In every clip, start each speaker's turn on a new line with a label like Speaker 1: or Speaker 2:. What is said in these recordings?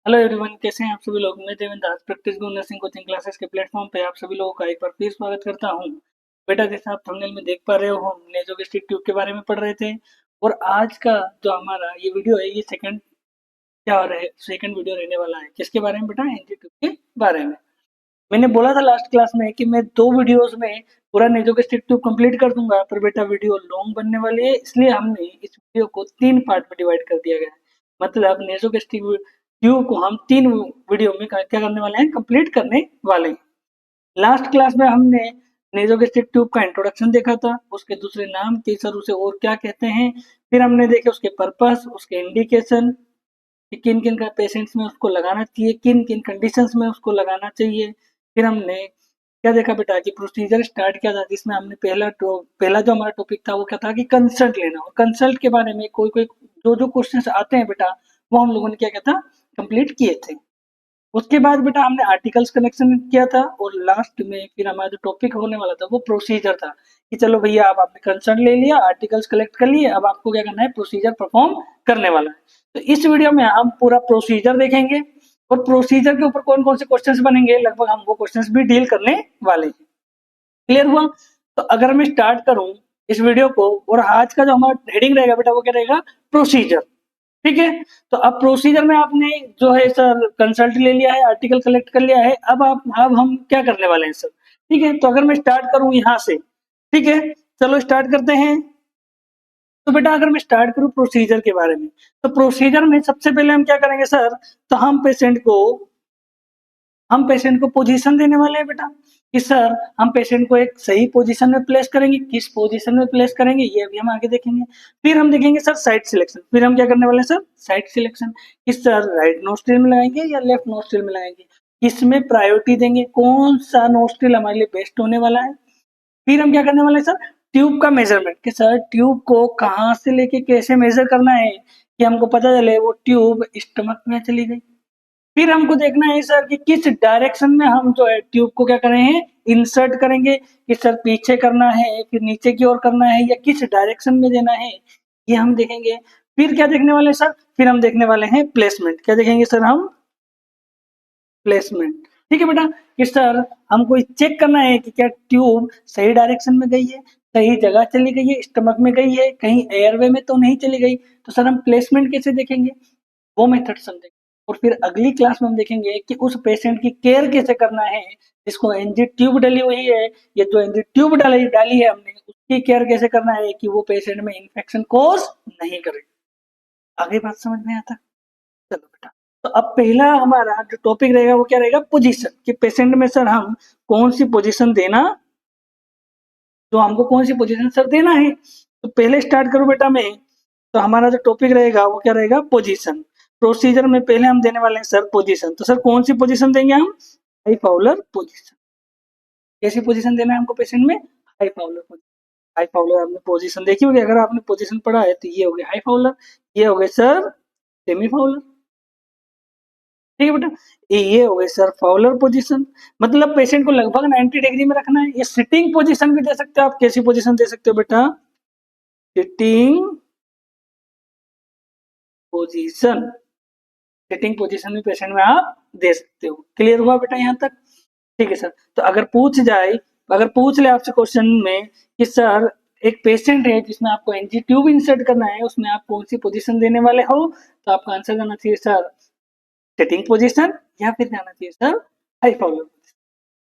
Speaker 1: Hello everyone, कैसे हैं आप सभी लोग। मैं देवेंद्र दास प्रैक्टिस गुरु नर्सिंग कोचिंग क्लासेस के प्लेटफॉर्म पे आप सभी लोगों का एक बार फिर स्वागत करता हूं। बेटा, जैसा आप थंबनेल में देख पा रहे हो, हम नेसोगेस्ट्रिक ट्यूब के बारे में पढ़ रहे थे। और आज का जो हमारा ये वीडियो है, ये सेकंड वीडियो रहने वाला है। किसके बारे में बेटा? एनजी ट्यूब के बारे में। मैंने बोला था लास्ट क्लास में कि मैं 2 वीडियोस में पूरा नेसोगेस्ट्रिक ट्यूब कंप्लीट कर दूंगा, पर बेटा वीडियो लॉन्ग बनने वाली है, इसलिए हमने इस वीडियो को 3 पार्ट में डिवाइड कर दिया गया है। मतलब नेसोगेस्ट्रिक ट्यूब को हम 3 वीडियो में क्या करने वाले हैं, कंप्लीट करने वाले हैं। लास्ट क्लास में हमने नेसोगेस्ट्रिक ट्यूब का इंट्रोडक्शन देखा था, उसके दूसरे नाम के सर उसे और क्या कहते हैं। फिर हमने देखे उसके पर्पस, उसके इंडिकेशन, कि किन किन का पेशेंट्स में उसको लगाना चाहिए, किन किन कंडीशंस में उसको लगाना चाहिए। फिर हमने क्या देखा बेटा कि प्रोसीजर स्टार्ट किया था, जिसमें हमने पहला जो हमारा टॉपिक था वो क्या था कि कंसल्ट लेना। और कंसल्ट के बारे में कोई कोई जो जो क्वेश्चंस आते हैं बेटा, वो हम लोगों ने क्या किया था, कंप्लीट किए थे। उसके बाद बेटा हमने आर्टिकल्स कलेक्शन किया था, और लास्ट में फिर हमारा जो टॉपिक होने वाला था वो प्रोसीजर था, कि चलो भैया अब आपने कंसर्न ले लिया, आर्टिकल्स कलेक्ट कर लिए, अब आपको क्या करना है, प्रोसीजर परफॉर्म करने वाला है। तो इस वीडियो में हम पूरा प्रोसीजर देखेंगे, और प्रोसीजर के ऊपर कौन कौन से क्वेश्चंस बनेंगे, लगभग हम वो क्वेश्चंस भी डील करने वाले हैं। क्लियर हुआ? तो अगर मैं स्टार्ट करूं इस वीडियो को, और आज का जो हमारा हेडिंग रहेगा बेटा वो क्या रहेगा, प्रोसीजर। ठीक है। तो अब प्रोसीजर में आपने जो है सर कंसल्ट ले लिया है, आर्टिकल कलेक्ट कर लिया है। अब हम क्या करने वाले हैं सर? ठीक है। तो अगर मैं स्टार्ट करूं यहाँ से, ठीक है, चलो स्टार्ट करते हैं। तो बेटा अगर मैं स्टार्ट करूं प्रोसीजर के बारे में, तो प्रोसीजर में सबसे पहले हम क्या करेंगे सर, तो हम पेशेंट को पोजीशन देने वाले हैं बेटा, कि सर हम पेशेंट को एक सही पोजीशन में प्लेस करेंगे। किस पोजीशन में प्लेस करेंगे ये अभी हम आगे देखेंगे। फिर हम देखेंगे सर साइट सिलेक्शन। फिर हम क्या करने वाले हैं सर, साइट सिलेक्शन, कि सर राइट नोस्ट्रिल में लगाएंगे या लेफ्ट नोस्ट्रिल में लगाएंगे, किसमें प्रायोरिटी देंगे, कौन सा नोस्ट्रिल हमारे लिए बेस्ट होने वाला है। फिर हम क्या करने वाले हैं सर, ट्यूब का मेजरमेंट, कि सर ट्यूब को कहाँ से लेके कैसे मेजर करना है, कि हमको पता चले वो ट्यूब स्टमक में चली गई। फिर हमको देखना है सर कि किस डायरेक्शन में हम जो है ट्यूब को क्या करें हैं, इंसर्ट करेंगे, कि सर पीछे करना है, फिर नीचे की ओर करना है, या किस डायरेक्शन में देना है, ये हम देखेंगे। फिर क्या देखने वाले हैं सर, फिर हम देखने वाले हैं प्लेसमेंट। क्या देखेंगे सर हम, प्लेसमेंट। ठीक है बेटा, कि सर हमको चेक करना है कि क्या ट्यूब सही डायरेक्शन में गई है, सही जगह चली गई है, स्टमक में गई है, कहीं एयरवे में तो नहीं चली गई। तो सर हम प्लेसमेंट कैसे देखेंगे, वो मेथड समझेंगे। और फिर अगली क्लास में हम देखेंगे कि उस पेशेंट की केयर कैसे करना है, जिसको एनजी ट्यूब डली हुई है, या जो एनजी ट्यूब डाली डाली है हमने, उसकी केयर कैसे करना है कि वो पेशेंट में इन्फेक्शन कॉज नहीं करे। आगे बात समझ में आता? चलो बेटा, तो अब पहला हमारा जो टॉपिक रहेगा वो क्या रहेगा, पोजीशन, कि पेशेंट में सर हम कौन सी पोजीशन देना, जो हमको कौन सी पोजीशन सर देना है। तो पहले स्टार्ट करूं बेटा मैं, तो हमारा जो टॉपिक रहेगा वो क्या रहेगा, पोजीशन। प्रोसीजर में पहले हम देने वाले हैं सर पोजीशन। तो सर कौन सी पोजीशन देंगे हम, हाई फाउलर पोजीशन। कैसी पोजीशन देना है हमको पेशेंट में, high Fowler position. High Fowler आपने पोजीशन देखी होगी, अगर आपने पोजीशन पढ़ा है तो ये हो गया हाई फाउलर, ये हो गए सर सेमी फाउलर। ठीक है बेटा, ये हो गई सर फाउलर पोजीशन। मतलब पेशेंट को लगभग 90 डिग्री में रखना है। ये सिटिंग पोजीशन भी दे सकते हो आप। कैसी पोजीशन दे सकते हो बेटा, सिटिंग पोजीशन। सिटिंग पोजीशन भी पेशेंट में आप दे सकते हो। क्लियर हुआ बेटा यहाँ तक? ठीक है सर। तो अगर पूछ ले आपसे क्वेश्चन में कि सर एक पेशेंट है जिसमें आपको एनजी ट्यूब इंसर्ट करना है, उसमें आप कौन सी पोजीशन देने वाले हो, तो आपका आंसर करना चाहिए सर सिटिंग पोजीशन, या फिर जाना चाहिए सर हाई फाउलर।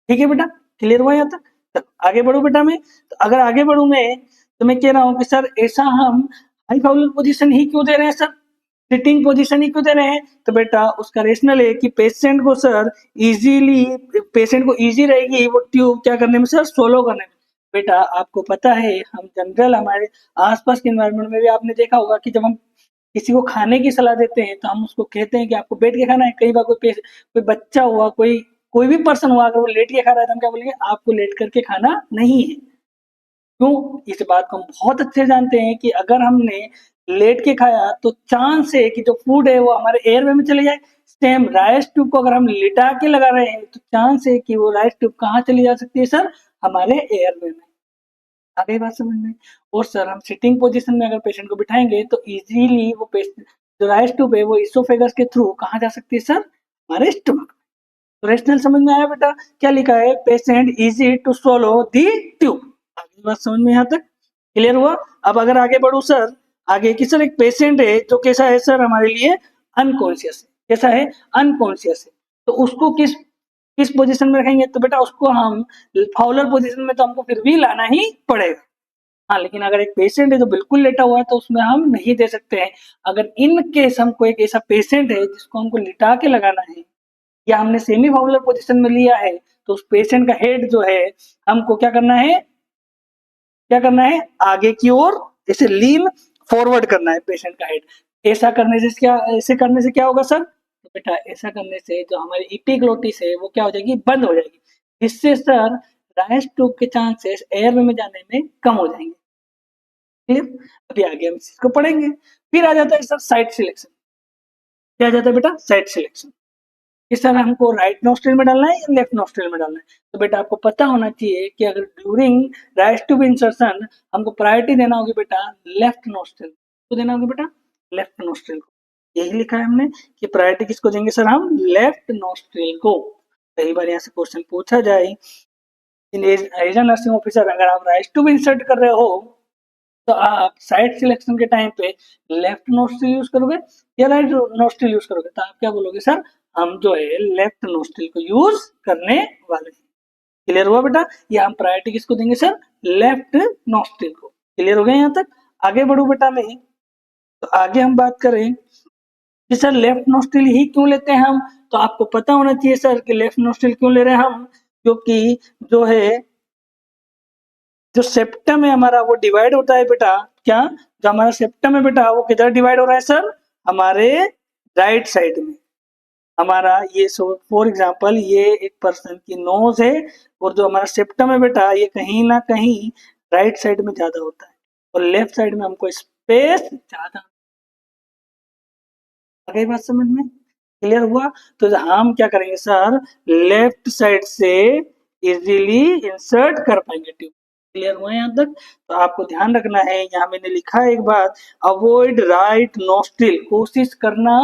Speaker 1: ठीक है बेटा, क्लियर हुआ यहाँ तक? तो आगे बढ़ू बेटा मैं, तो अगर आगे बढ़ू मैं, तो मैं कह रहा हूँ कि सर ऐसा हम हाई फाउलर पोजीशन ही क्यों दे रहे हैं सर, सिटिंग पोजीशन ही क्यों दे रहे हैं। तो बेटा उसका रेशनल है कि पेशेंट को इजी रहेगी वो ट्यूब क्या करने में सर, सोलो करने में। बेटा आपको पता है, हम जनरल हमारे आसपास के एनवायरनमेंट में भी आपने देखा होगा कि जब हम किसी को खाने की सलाह देते हैं तो हम उसको कहते हैं कि आपको बैठ के खाना है। कई बार कोई बच्चा हुआ, कोई कोई भी पर्सन हुआ, अगर वो लेट के खा रहा है तो हम क्या बोलेंगे, आपको लेट करके खाना नहीं है। क्यों? इस बात को हम बहुत अच्छे से जानते हैं कि अगर हमने लेट के खाया तो चांस है कि जो फूड है वो हमारे एयरवे में चले जाए। सेम राइस ट्यूब को अगर हम लिटा के लगा रहे हैं तो चांस है कि वो राइस ट्यूब कहाँ चली जा सकती है सर, हमारे एयरवे में। आ गई बात समझ में? और सर हम सिटिंग पोजीशन में अगर पेशेंट को बिठाएंगे तो इजीली वो पेशेंट जो राइस ट्यूब है वो इसोफेगस के थ्रू कहाँ जा सकती है सर? हमारे स्टमक। तो रेशनल समझ में आया बेटा? क्या लिखा है? Patient easy to swallow the tube. आगे बात समझ में यहाँ तक क्लियर हुआ? अब अगर आगे बढ़ू सर, आगे कि सर एक पेशेंट है जो कैसा है सर हमारे लिए? अनकॉन्शियस है। कैसा है? अनकॉन्शियस है। तो उसको किस किस पोजीशन में रखेंगे? तो बेटा उसको हम फाउलर पोजीशन में तो हमको फिर भी लाना ही पड़ेगा। हाँ, लेकिन अगर एक पेशेंट है जो बिल्कुल लेटा हुआ है तो उसमें हम नहीं दे सकते हैं। अगर इन केस हमको एक ऐसा पेशेंट है जिसको हमको लिटा के लगाना है या हमने सेमी फाउलर पोजीशन में लिया है तो उस पेशेंट का हेड जो है हमको क्या करना है? क्या करना है? आगे की ओर ऐसे लीन फॉरवर्ड करना है पेशेंट का हेड। ऐसे करने से क्या होगा सर? तो बेटा ऐसा करने से जो हमारी एपिग्लोटिस है वो क्या हो जाएगी? बंद हो जाएगी, जिससे सर राइस ट्यूब के चांसेस एयर में जाने में कम हो जाएंगे। क्लियर? अभी आगे हम इसको पढ़ेंगे। फिर आ जाता है सर साइड सिलेक्शन। क्या आ जाता है बेटा? Side selection. कि सर हमको राइट नोस्ट्रिल में डालना है या लेफ्ट नोस्ट्रिल में डालना है? तो बेटा आपको पता होना चाहिए कि अगर ड्यूरिंग राइस ट्यूब इंसर्शन हमको प्रायोरिटी देना होगी बेटा लेफ्ट नोस्ट्रिल को देना होगी बेटा लेफ्ट नोस्ट्रिल को। यही लिखा है हमने कि प्रायोरिटी किसको देंगे सर? हम लेफ्ट नोस्ट्रिल को। कई बार यहाँ से क्वेश्चन पूछा जाए, एज अ नर्सिंग ऑफिसर अगर आप राइस ट्यूब इंसर्ट कर रहे हो तो आप साइड सिलेक्शन के टाइम पे लेफ्ट नोस्ट्रिल यूज करोगे या राइट नोस्ट्रिल यूज करोगे? तो आप क्या बोलोगे सर? हम जो है लेफ्ट नोस्ट्रिल को यूज करने वाले हैं। क्लियर हुआ बेटा? ये हम प्रायोरिटी किसको देंगे सर? लेफ्ट नोस्ट्रिल को। क्लियर हो गया यहाँ तक? आगे बढ़ू बेटा मैं, तो आगे हम बात करें कि सर लेफ्ट नोस्ट्रिल ही क्यों लेते हैं हम? तो आपको पता होना चाहिए सर कि लेफ्ट नोस्ट्रिल क्यों ले रहे हैं हम, क्योंकि जो है जो सेप्टम है हमारा वो डिवाइड होता है बेटा। क्या? जो हमारा सेप्टम है बेटा वो किधर डिवाइड हो रहा है सर? हमारे राइट साइड में। हमारा ये फॉर एग्जांपल ये एक पर्सन की नोज है और जो हमारा सेप्टम है बेटा ये कहीं ना कहीं राइट साइड में ज्यादा होता है और लेफ्ट साइड में हमको स्पेस ज्यादा। आ गई बात समझ में? क्लियर हुआ? तो हम क्या करेंगे सर? लेफ्ट साइड से इजीली इंसर्ट कर पाएंगे ट्यूब। क्लियर हुआ यहाँ तक? तो आपको ध्यान रखना है, यहाँ मैंने लिखा है एक बात, अवॉइड राइट नोस्ट्रिल। कोशिश करना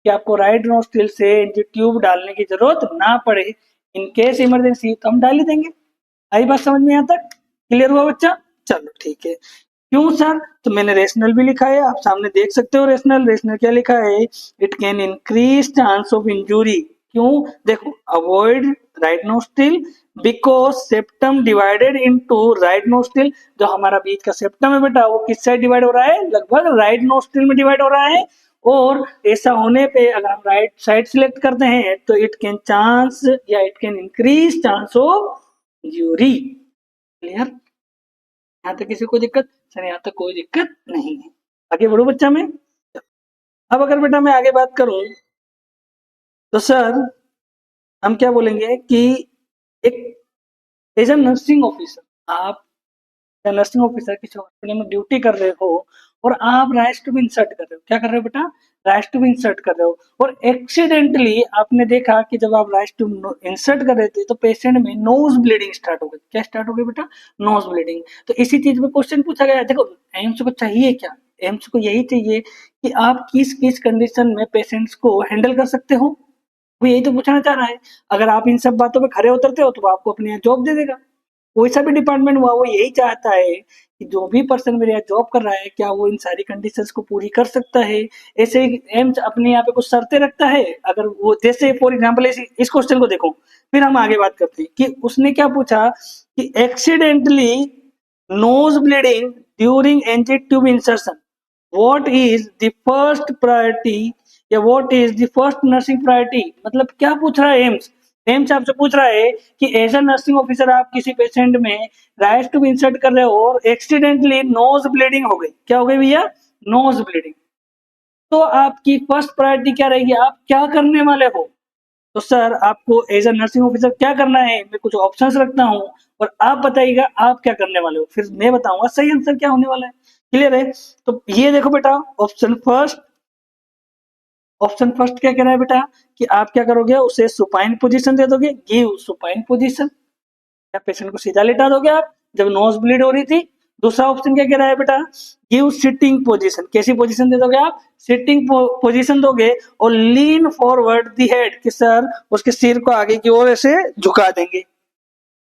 Speaker 1: कि आपको राइट नोस्ट्रिल से ट्यूब डालने की जरूरत ना पड़े। इन केस इमरजेंसी तो हम डाल ही देंगे। आई बात समझ में यहाँ तक? क्लियर हुआ बच्चा? चलो ठीक है। क्यों सर? तो मैंने रेशनल भी लिखा है, आप सामने देख सकते हो। रेशनल क्या लिखा है? It can increase chance of injury. क्यों? देखो, avoid right nostril because septum divided into right nostril. जो हमारा बीच का सेप्टम है बेटा वो किस साइड डिवाइड हो रहा है? लगभग राइट नोस्ट्रिल में डिवाइड हो रहा है। और ऐसा होने पे अगर हम राइट साइड सिलेक्ट करते हैं तो इट कैन चांस या it can increase chance of injury. Clear? यहाँ तक किसी को दिक्कत? सर यहाँ तक कोई दिक्कत नहीं है। आगे बढ़ो बच्चा मैं। अब अगर बेटा मैं आगे बात करूं तो सर हम क्या बोलेंगे कि एक एज अ नर्सिंग ऑफिसर, आप नर्सिंग ऑफिसर किसी हॉस्पिटल में ड्यूटी कर रहे हो और आप राइस ट्यूब इंसर्ट कर रहे हो। क्या कर रहे हो बेटा? राइस ट्यूब इंसर्ट कर रहे हो और एक्सीडेंटली आपने देखा कि जब आप राइस ट्यूब इंसर्ट कर रहे थे तो पेशेंट में नोज ब्लीडिंग स्टार्ट हो गई। क्या स्टार्ट हो गई बेटा? Nose bleeding. तो इसी चीज में क्वेश्चन पूछा गया। देखो एम्स को चाहिए क्या? एम्स को यही चाहिए कि आप किस किस कंडीशन में पेशेंट्स को हैंडल कर सकते हो, वो यही तो पूछना चाह रहा है। अगर आप इन सब बातों पे खरे उतरते हो तो वो आपको अपने यहाँ जॉब दे देगा। कोई सा भी डिपार्टमेंट हुआ वो यही चाहता है कि जो भी पर्सन मेरे यहाँ जॉब कर रहा है क्या वो इन सारी कंडीशंस को पूरी कर सकता है। ऐसे ही एम्स अपने यहाँ पे कुछ शर्तें रखता है। अगर वो जैसे फॉर एग्जांपल इस क्वेश्चन को देखो, फिर हम आगे बात करते हैं कि उसने क्या पूछा कि accidentally nose bleeding during anti tube insertion, what is the first priority या what is the first nursing priority. मतलब क्या पूछ रहा है एम्स? एम्स आपसे पूछ रहा है कि एज अ नर्सिंग ऑफिसर आप किसी पेशेंट में राइस ट्यूब इंसर्ट कर रहे हो और एक्सीडेंटली नोज ब्लीडिंग हो गई। क्या हो गई भैया? Nose bleeding. तो आपकी फर्स्ट प्रायोरिटी क्या रहेगी? आप क्या करने वाले हो? तो सर आपको एज अ नर्सिंग ऑफिसर क्या करना है, मैं कुछ ऑप्शंस रखता हूँ और आप बताइएगा आप क्या करने वाले हो, फिर मैं बताऊंगा सही आंसर क्या होने वाला है। क्लियर है? तो ये देखो बेटा, ऑप्शन फर्स्ट क्या कह रहा है बेटा कि आप क्या करोगे? उसे सुपाइन पोजीशन दे दोगे, गिव सुपाइन पोजीशन। या पेशेंट को सीधा लेटा दोगे आप जब नोज ब्लीड हो रही थी। दूसरा ऑप्शन क्या कह रहा है बेटा, गिव सिटिंग पोजीशन, कैसी पोजीशन दे दोगे आप, सिटिंग पोजीशन दोगे और लीन फॉरवर्ड दी हेड, कि सर उसके सिर को आगे की ओर ऐसे झुका देंगे,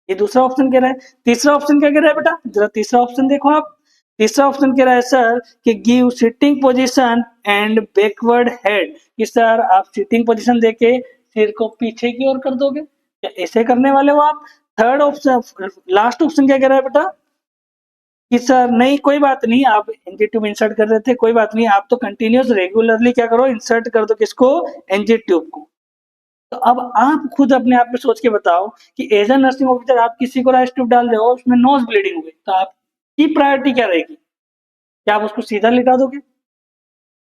Speaker 1: ये दूसरा ऑप्शन कह रहा है। तीसरा ऑप्शन क्या कह रहा है बेटा, जरा तीसरा ऑप्शन देखो आप, तीसरा ऑप्शन कह रहा है सर कि give sitting position and backward head, कि सर आप सिटिंग पोजीशन देके सिर को पीछे की ओर कर दोगे, क्या ऐसे करने वाले हो आप। थर्ड ऑप्शन, लास्ट ऑप्शन क्या कह रहा है बेटा, कि सर नहीं कोई बात नहीं, आप एनजी ट्यूब इंसर्ट कर रहे थे, कोई बात नहीं, आप तो कंटिन्यूस रेगुलरली क्या करो, इंसर्ट कर दो किसको, एनजी ट्यूब को। तो अब आप खुद अपने आप में सोच के बताओ कि एज ए नर्सिंग ऑफिसर आप किसी को राइस ट्यूब डाल रहे हो, उसमें नोज ब्लीडिंग हो गई, तो आपकी प्रायोरिटी क्या रहेगी, क्या आप उसको सीधा लिटा दोगे,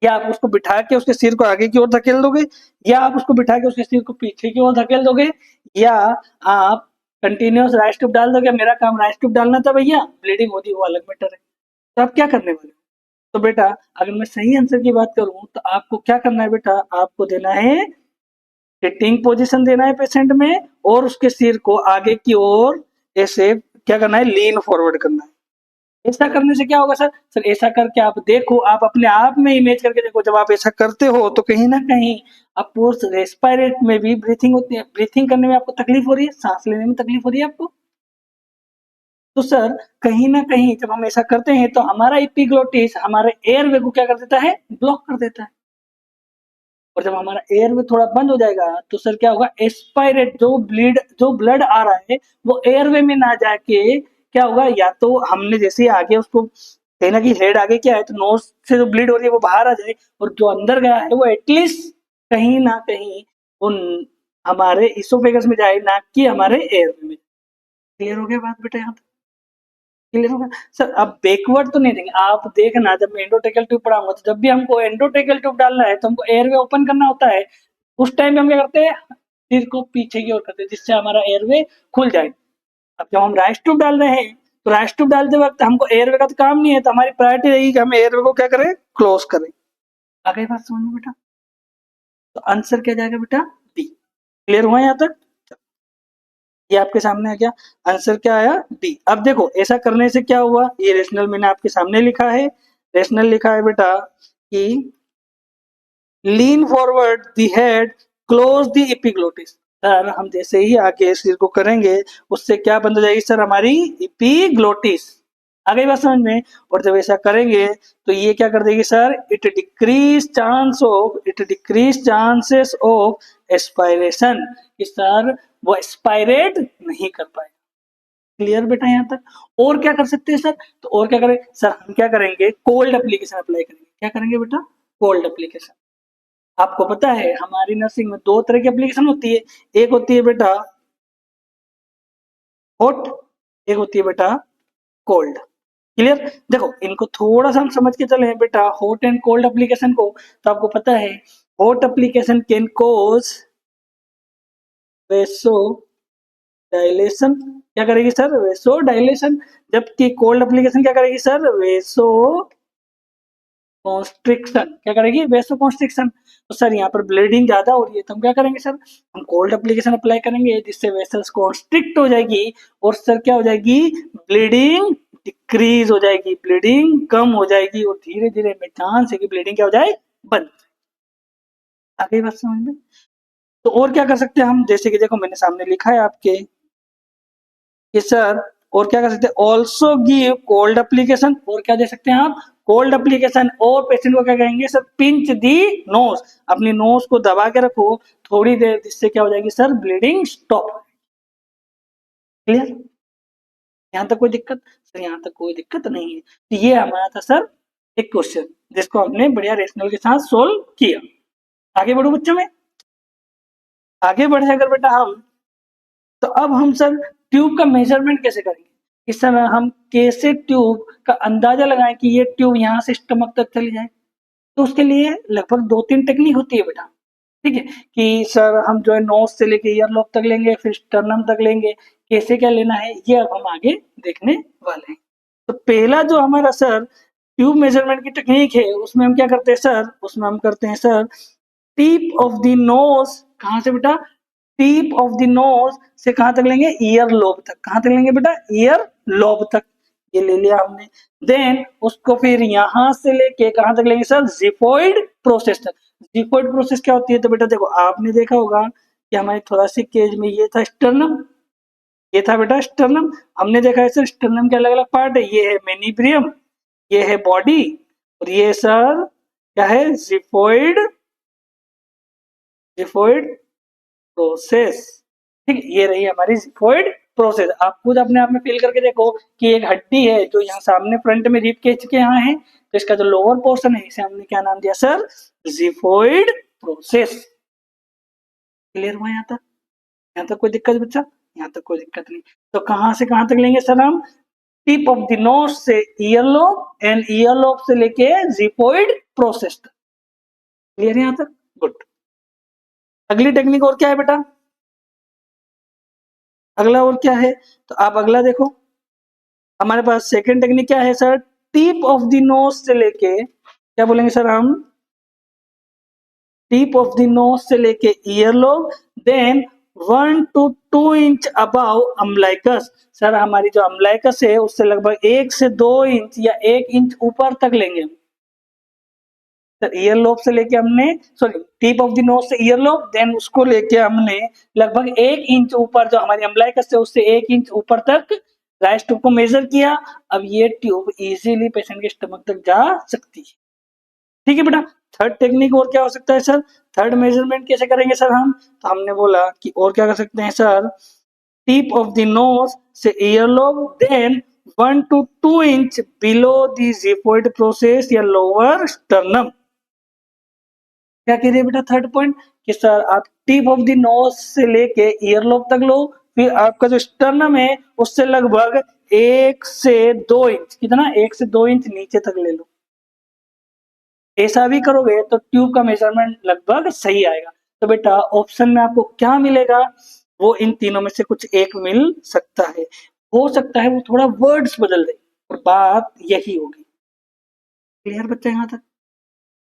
Speaker 1: या आप उसको बिठा के उसके सिर को आगे की ओर धकेल दोगे, या आप उसको बिठा के उसके सिर को पीछे की ओर धकेल दोगे, या आप कंटिन्यूस राइस ट्यूब डाल दोगे, मेरा काम राइस ट्यूब डालना था भैया, ब्लीडिंग होती वो अलग मैटर है, तो आप क्या करने वाले हो। तो बेटा अगर मैं सही आंसर की बात करूं तो आपको क्या करना है बेटा, आपको देना है सिटिंग पोजीशन देना है पेशेंट में, और उसके सिर को आगे की ओर ऐसे क्या करना है, लीन फॉरवर्ड करना है। ऐसा करने से क्या होगा सर, सर ऐसा करके आप देखो, आप अपने आप में इमेज करके देखो, जब आप ऐसा करते हो तो कहीं ना कहीं आपको रेस्पिरेट में भी ब्रीथिंग होती है, ब्रीथिंग करने में आपको तकलीफ हो रही है, सांस लेने में तकलीफ हो रही है आपको, तो सर कहीं ना कहीं जब हम ऐसा करते हैं तो हमारा एपिग्लोटिस हमारे एयरवे को क्या कर देता है, ब्लॉक कर देता है, और जब हमारा एयरवे थोड़ा बंद हो जाएगा तो सर क्या होगा, एस्पायरेट जो ब्लड आ रहा है वो एयरवे में ना जाके क्या होगा, या तो हमने जैसे आगे उसको कहीं ना कहीं हेड आगे क्या है तो नोज से जो ब्लीड हो रही है वो बाहर आ जाए, और जो अंदर गया है वो एटलीस्ट कहीं ना कहीं वो हमारे इसोफेगस में जाए, ना कि हमारे एयरवे में। क्लियर हो गया बात बेटा, यहाँ क्लियर होगा सर। अब बैकवर्ड तो नहीं देंगे, आप देखना जब मैं एंडोटेकल ट्यूब पढ़ाऊंगा तो जब भी हमको एंडोटेकल ट्यूब डालना है तो हमको एयरवे ओपन करना होता है, उस टाइम पे हम क्या करते हैं, सिर को पीछे की ओर करते हैं जिससे हमारा एयरवे खुल जाए। अब जब हम राइस ट्यूब डाल रहे हैं तो राइस ट्यूब डालते वक्त हमको एयरवे का तो काम नहीं है, तो हमारी प्रायोरिटी रहेगी कि हम एयरवे को क्या करें, क्लोज करें। आ गई बात समझ में बेटा, तो आंसर क्या जाएगा बेटा, बी। क्लियर हुआ यहाँ तक, ये आपके सामने आ गया, आंसर क्या आया, बी। अब देखो ऐसा करने से क्या हुआ, ये रेशनल मैंने आपके सामने लिखा है, रेशनल लिखा है बेटा कि lean forward the head, close the epiglottis, sir हम जैसे ही आगे सिर को करेंगे उससे क्या बंद हो जाएगी सर, हमारी एपिग्लोटिस। आ गई बात समझ में, और जब ऐसा करेंगे तो ये क्या कर देगी sir, it decrease chances of aspiration, कि सर वो एस्पायरेट नहीं कर पाए। क्लियर बेटा यहाँ तक। और क्या कर सकते हैं सर, तो और क्या करें सर, हम क्या करेंगे, कोल्ड एप्लीकेशन अप्लाई करेंगे। क्या करेंगे बेटा, कोल्ड एप्लीकेशन। आपको पता है हमारी नर्सिंग में दो तरह की एप्लीकेशन होती है, एक होती है बेटा हॉट, एक होती है बेटा कोल्ड। क्लियर, देखो इनको थोड़ा सा हम समझ के चले बेटा, हॉट एंड कोल्ड एप्लीकेशन को, तो आपको पता है hot application can cause वेसो dilation, क्या करेगी सर, वेसो डायलेशन, जबकि कोल्ड एप्लीकेशन क्या करेगी सर, वेसो कॉन्स्ट्रिक्शन, क्या करेगी, वेसो कॉन्स्ट्रिक्शन। तो सर यहाँ पर ब्लीडिंग ज्यादा हो रही है तो हम क्या करेंगे सर, हम कोल्ड एप्लीकेशन अप्लाई करेंगे जिससे वेसल्स कॉन्स्ट्रिक्ट हो जाएगी, और सर क्या हो जाएगी, ब्लीडिंग डिक्रीज हो जाएगी, ब्लीडिंग कम हो जाएगी, और धीरे धीरे में चांस है कि ब्लीडिंग क्या हो जाए, बंद। आगे बात समझ में। तो और क्या कर सकते हैं हम, जैसे कि देखो मैंने सामने लिखा है आपके कि सर और क्या कर सकते हैं, ऑल्सो गिव कोल्ड एप्लीकेशन, और क्या दे सकते हैं आप, कोल्ड एप्लीकेशन, और पेशेंट को क्या कहेंगे सर, पिंच दी नोज, अपनी नोज को दबा के रखो थोड़ी देर, जिससे क्या हो जाएगी सर, ब्लीडिंग स्टॉप। क्लियर, यहाँ तक कोई दिक्कत, सर यहाँ तक कोई दिक्कत नहीं है। तो ये हमारा था सर एक क्वेश्चन जिसको हमने बढ़िया रेशनल के साथ सोल्व किया। आगे बढ़ो बच्चों में, आगे बढ़े अगर बेटा हम, तो अब हम सर ट्यूब का मेजरमेंट कैसे करेंगे, इस समय हम कैसे ट्यूब का अंदाजा लगाएं कि ये ट्यूब यहाँ से स्टमक तक चली जाए। तो उसके लिए लगभग 2-3 टेक्निक होती है बेटा, ठीक है, कि सर हम जो है नोज से लेके ईयरलॉब तक लेंगे, फिर स्टर्नम तक लेंगे, कैसे क्या लेना है ये अब हम आगे देखने वाले हैं। तो पहला जो हमारा सर ट्यूब मेजरमेंट की टेक्निक है उसमें हम क्या करते हैं सर, उसमें हम करते हैं sir tip of the knows, कहाँ से बेटा, टिप ऑफ द नोज से कहां तक लेंगे, ईयर लोब तक, कहां तक लेंगे बेटा, ईयर लोब तक, ये ले लिया हमने। देन उसको फिर यहाँ से लेके कहाँ तक लेंगे सर, जिफोइड प्रोसेस तक। जिफोइड प्रोसेस क्या होती है, तो बेटा देखो आपने देखा होगा कि हमारे थोरासिक केज में ये था स्टर्नम, ये था बेटा स्टर्नम। हमने देखा है सर स्टर्नम के अलग अलग पार्ट है, ये है मेनिब्रियम, ये है बॉडी, और ये सर क्या है, जिफोइड, जिफोइड प्रोसेस। ठीक, ये रही हमारी जिफोइड प्रोसेस। आप खुद अपने आप में फील करके देखो कि एक हड्डी है जो यहाँ सामने फ्रंट में रिब केज के यहाँ है, तो इसका जो लोअर पोर्शन है इसे हमने क्या नाम दिया सर, जिफोइड प्रोसेस। क्लियर हुआ यहाँ तक? यहाँ तक कोई दिक्कत बच्चा? यहाँ तक कोई दिक्कत नहीं। तो कहाँ से कहाँ तक लेंगे सर हम, टिप ऑफ द नोज से ईयरलोब एंड ईयरलोब से लेके जिफोइड प्रोसेस तक। क्लियर है यहाँ तक? गुड। अगली टेक्निक और क्या है बेटा, अगला और क्या है, तो आप अगला देखो हमारे पास सेकंड टेक्निक क्या है sir, tip of the nose से लेके क्या बोलेंगे सर हम, टिप ऑफ द नोज से लेके earlobe, then 1 to 2 inch about umbilicus. Sir हमारी जो अम्बलाइकस है उससे लगभग 1 से 2 इंच या 1 इंच ऊपर तक लेंगे सर। ईयरलोब से लेके हमने, sorry tip of the nose से ईयरलोब, देन उसको लेके हमने लगभग 1 इंच ऊपर जो हमारी अम्बलाइकस है उससे 1 इंच ऊपर तक राइस ट्यूब को मेजर किया। अब ये ट्यूब इजीली पेशेंट के स्टमक तक जा सकती है। ठीक है बेटा। थर्ड टेक्निक और क्या हो सकता है सर, थर्ड मेजरमेंट कैसे करेंगे सर हम, तो हमने बोला कि और क्या कर सकते हैं sir, tip of the nose से earlobe, then 1 to 2 inch below the xiphoid process या लोअर स्टर्नम। क्या कह रहे हैं बेटा थर्ड पॉइंट, कि सर आप टिप ऑफ द नोज से लेके ईयरलोब तक लो, फिर आपका जो स्टर्नम है उससे लगभग 1 से 2 इंच, कितना 1 से 2 इंच नीचे तक ले लो। ऐसा भी करोगे तो ट्यूब का मेजरमेंट लगभग सही आएगा। तो बेटा ऑप्शन में आपको क्या मिलेगा, वो इन तीनों में से कुछ एक मिल सकता है। हो सकता है वो थोड़ा वर्ड्स बदल दे, और बात यही होगी। क्लियर बच्चा यहाँ तक?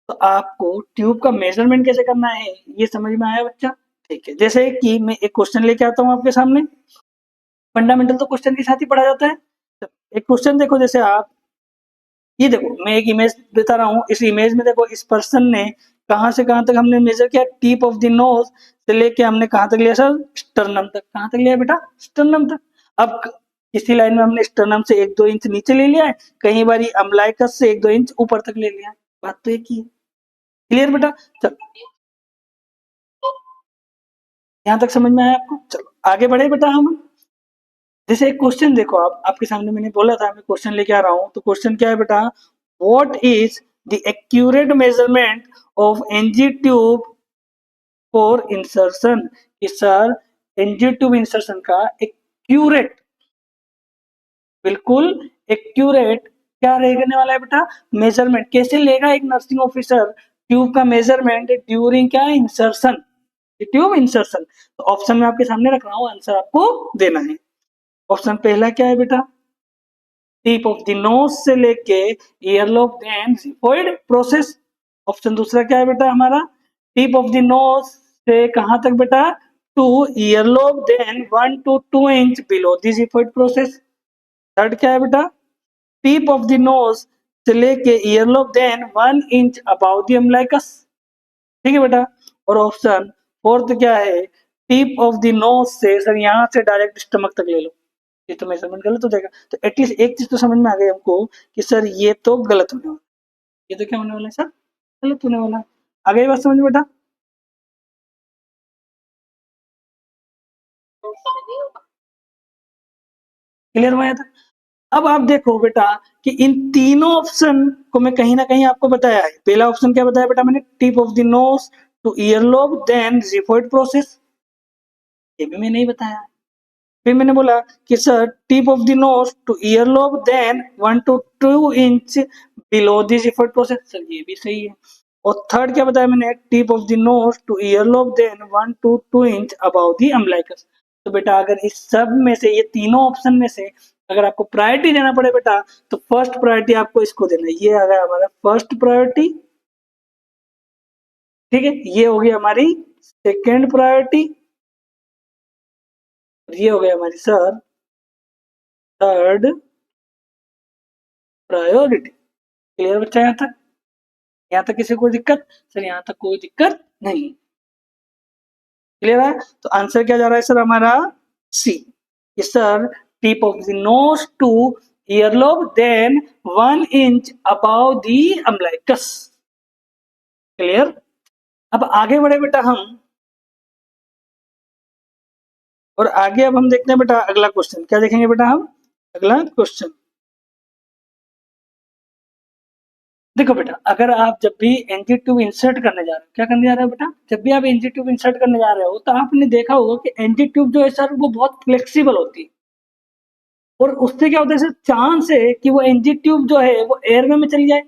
Speaker 1: तो आपको ट्यूब का मेजरमेंट कैसे करना है ये समझ में आया बच्चा? ठीक है, जैसे कि मैं एक क्वेश्चन लेके आता हूँ आपके सामने, फंडामेंटल तो क्वेश्चन के साथ ही पढ़ा जाता है। तो एक क्वेश्चन देखो, जैसे आप ये देखो मैं एक इमेज बता रहा हूँ, इस इमेज में देखो इस पर्सन ने कहाँ से कहाँ तक हमने मेजर किया, टिप ऑफ द नोज से लेके हमने कहाँ तक लिया सर, स्टर्नम तक। कहाँ तक लिया बेटा, स्टर्नम तक। अब इसी लाइन में हमने स्टर्नम से 1-2 इंच नीचे ले लिया है, कई बार अम्बलाइकस से 1-2 इंच ऊपर तक ले लिया है। बात तो एक ही है। क्लियर बेटा? चलो यहाँ तक समझ में आया आपको? चलो आगे बढ़े बेटा हम। जैसे एक क्वेश्चन देखो, आप आपके सामने मैंने बोला था मैं क्वेश्चन लेके आ रहा हूँ, तो क्वेश्चन क्या है बेटा, what is the accurate measurement of NG tube for insertion. कि सर एनजी ट्यूब इंसर्शन का एक्यूरेट, बिल्कुल एक्यूरेट क्या रहने वाला है बेटा, मेजरमेंट कैसे लेगा एक नर्सिंग ऑफिसर ट्यूब का मेजरमेंट ड्यूरिंग क्या, इंसर्शन, ट्यूब इंसर्शन। तो ऑप्शन में आपके सामने रख रहा हूँ, आंसर आपको देना है। ऑप्शन पहला क्या है बेटा, टिप ऑफ द नोज से लेके ईयरलोब एंड जिफोइड प्रोसेस। ऑप्शन दूसरा क्या है बेटा हमारा, टिप ऑफ द नोज से कहां तक बेटा, to earlobe, then 1 to 2 inch below the xiphoid process. Third क्या है बेटा, टिप ऑफ द नोज से लेके earlobe, then 1 inch above the umbilicus. ठीक है बेटा। और ऑप्शन फोर्थ क्या है, टिप ऑफ द नोज से सर यहाँ से डायरेक्ट स्टमक तक ले लो। ये तो मेजरमेंट गलत हो जाएगा। तो एटलीस्ट एक चीज तो समझ में आ गई हमको कि सर ये तो गलत होने वाला, ये तो क्या होने वाला है सर, गलत होने वाला है। आ गई बात समझ में बेटा? क्लियर हुआ था? अब आप देखो बेटा कि इन तीनों ऑप्शन को मैं कहीं ना कहीं आपको बताया है। पहला ऑप्शन क्या बताया बेटा मैंने, tip of the nose to earlobe then xiphoid process, ये भी मैंने नहीं बताया। फिर मैंने बोला कि sir tip of the nose to earlobe, then 1 to 2 inch below this xiphoid process, sir ये भी सही है। और थर्ड क्या बताया मैंने, tip of the nose to earlobe, then 1 to 2 inch above the umbilicus. तो बेटा अगर इस सब में से, ये तीनों ऑप्शन में से अगर आपको प्रायोरिटी देना पड़े बेटा, तो फर्स्ट प्रायोरिटी आपको इसको देना है। ये आ गया हमारा फर्स्ट प्रायोरिटी, ठीक है। ये हो गई हमारी सेकेंड प्रायोरिटी, ये हो गया हमारी सर थर्ड प्रायोरिटी। क्लियर बच्चा यहाँ तक? यहाँ तक किसी को कोई दिक्कत? सर यहाँ तक कोई दिक्कत नहीं। क्लियर है? तो आंसर क्या जा रहा है सर हमारा? C. Sir tip of the nose to earlobe then 1 inch above the umbilicus. Clear? अब आगे बढ़े बेटा हम, और आगे अब हम देखते हैं बेटा अगला क्वेश्चन। क्या देखेंगे बेटा हम? अगला क्वेश्चन देखो बेटा, अगर आप जब भी एनजी ट्यूब इंसर्ट करने जा रहे हो, क्या करने जा रहे हो बेटा? जब भी आप एनजी ट्यूब इंसर्ट करने जा रहे हो तो आपने देखा होगा कि एनजी ट्यूब जो है सर वो बहुत फ्लेक्सिबल होती है, और उससे क्या होता है सर, चांस है कि वो एनजी ट्यूब जो है वो एयर में चली जाए,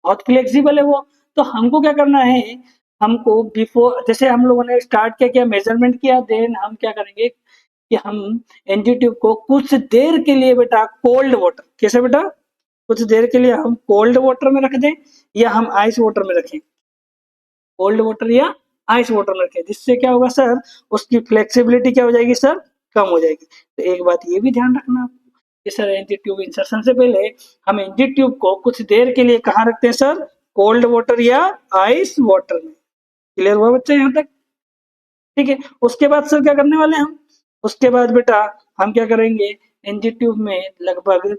Speaker 1: बहुत फ्लेक्सिबल है वो। तो हमको क्या करना है, हमको बिफोर, जैसे हम लोगों ने स्टार्ट किया, क्या मेजरमेंट किया, देन हम क्या करेंगे कि हम एनजी ट्यूब को कुछ देर के लिए बेटा कोल्ड वाटर, कैसे बेटा, कुछ देर के लिए हम कोल्ड वाटर में रख दें या हम आइस वाटर में रखें, कोल्ड वाटर या आइस वाटर में रखें, जिससे क्या होगा सर, उसकी फ्लेक्सिबिलिटी क्या हो जाएगी सर, कम हो जाएगी। तो एक बात ये भी ध्यान रखना आपको कि सर एनजी ट्यूब इंसर्शन से पहले हम एनजी ट्यूब को कुछ देर के लिए कहाँ रखते हैं सर, कोल्ड वाटर या आइस वाटर में। क्लियर हुआ बच्चे यहाँ तक? ठीक है। उसके बाद सर क्या करने वाले हैं हम, उसके बाद बेटा हम क्या करेंगे, एनजी ट्यूब में लगभग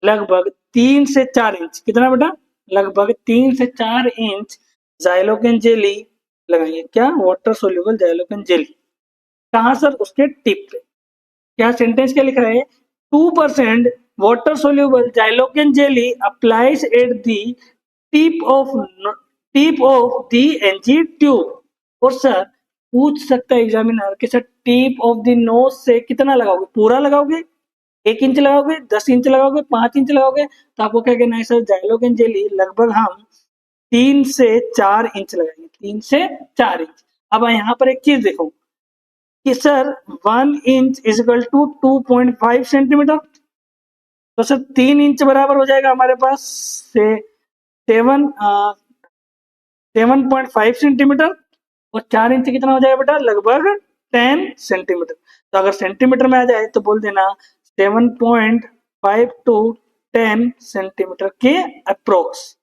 Speaker 1: लगभग 3 से 4 इंच, कितना बेटा, लगभग 3 से 4 इंच जाइलोकेन जेली लगाएंगे। क्या? Water soluble xylocaine jelly. कहाँ सर? उसके टिप पे। क्या सेंटेंस क्या लिख रहा है? 2% water soluble xylocaine jelly applies at the tip of tip of the NG tube. और सर पूछ सकता है एग्जामिनर कि sir tip of the nose से कितना लगाओगे, पूरा लगाओगे, 1 इंच लगाओगे, 10 इंच लगाओगे, 5 इंच लगाओगे? तो आपको क्या कहना है सर, जाइलोकेन जेली लगभग हम 3 से 4 इंच लगाएंगे, 3 से 4 इंच। अब यहाँ पर एक चीज देखो कि sir 1 inch is equal to 2.5 centimetre, तो सर 3 इंच बराबर हो जाएगा हमारे पास से 7.5 सेंटीमीटर, और 4 इंच कितना हो जाएगा बेटा, लगभग 10 सेंटीमीटर। तो अगर सेंटीमीटर में आ जाए तो बोल देना 7.5 to 10 सेंटीमीटर के अप्रोक्स।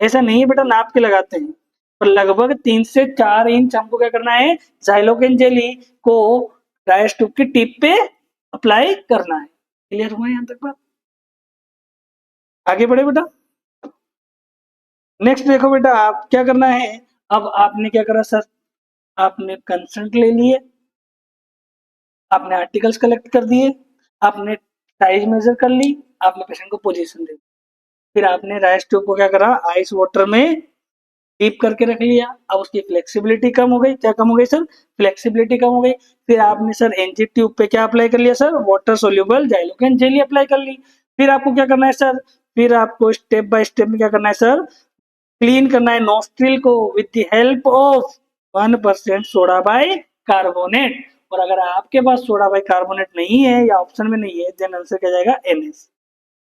Speaker 1: ऐसा नहीं है बेटा नाप के लगाते हैं, पर लगभग 3 से 4 इंच हमको क्या करना है, जाइलोकेन जेली को ड्राई ट्यूब की टिप पे अप्लाई करना है। क्लियर हुआ यहाँ तक बात? आगे बढ़े बेटा। नेक्स्ट देखो बेटा, आप क्या करना है, अब आपने क्या करा सर, आपने कंसेंट ले लिए, आपने आर्टिकल्स कलेक्ट कर दिए, आपने साइज मेजर कर ली, आपने पेशेंट को पोजीशन दे दी, फिर आपने राइस ट्यूब को क्या करा, आइस वाटर में डीप करके रख लिया। अब उसकी फ्लेक्सिबिलिटी कम हो गई, क्या कम हो गई सर, फ्लेक्सिबिलिटी कम हो गई। फिर आपने सर एनजी ट्यूब पे क्या अप्लाई कर लिया sir, water soluble xylocaine jelly apply कर ली। फिर आपको क्या करना है सर, फिर आपको स्टेप बाय स्टेप में क्या करना है सर, क्लीन करना है नोस्ट्रिल को with the help of 1% soda by carbonate. और अगर आपके पास सोडा बाई कार्बोनेट नहीं है या ऑप्शन में नहीं है, देन आंसर क्या जाएगा, एनएस।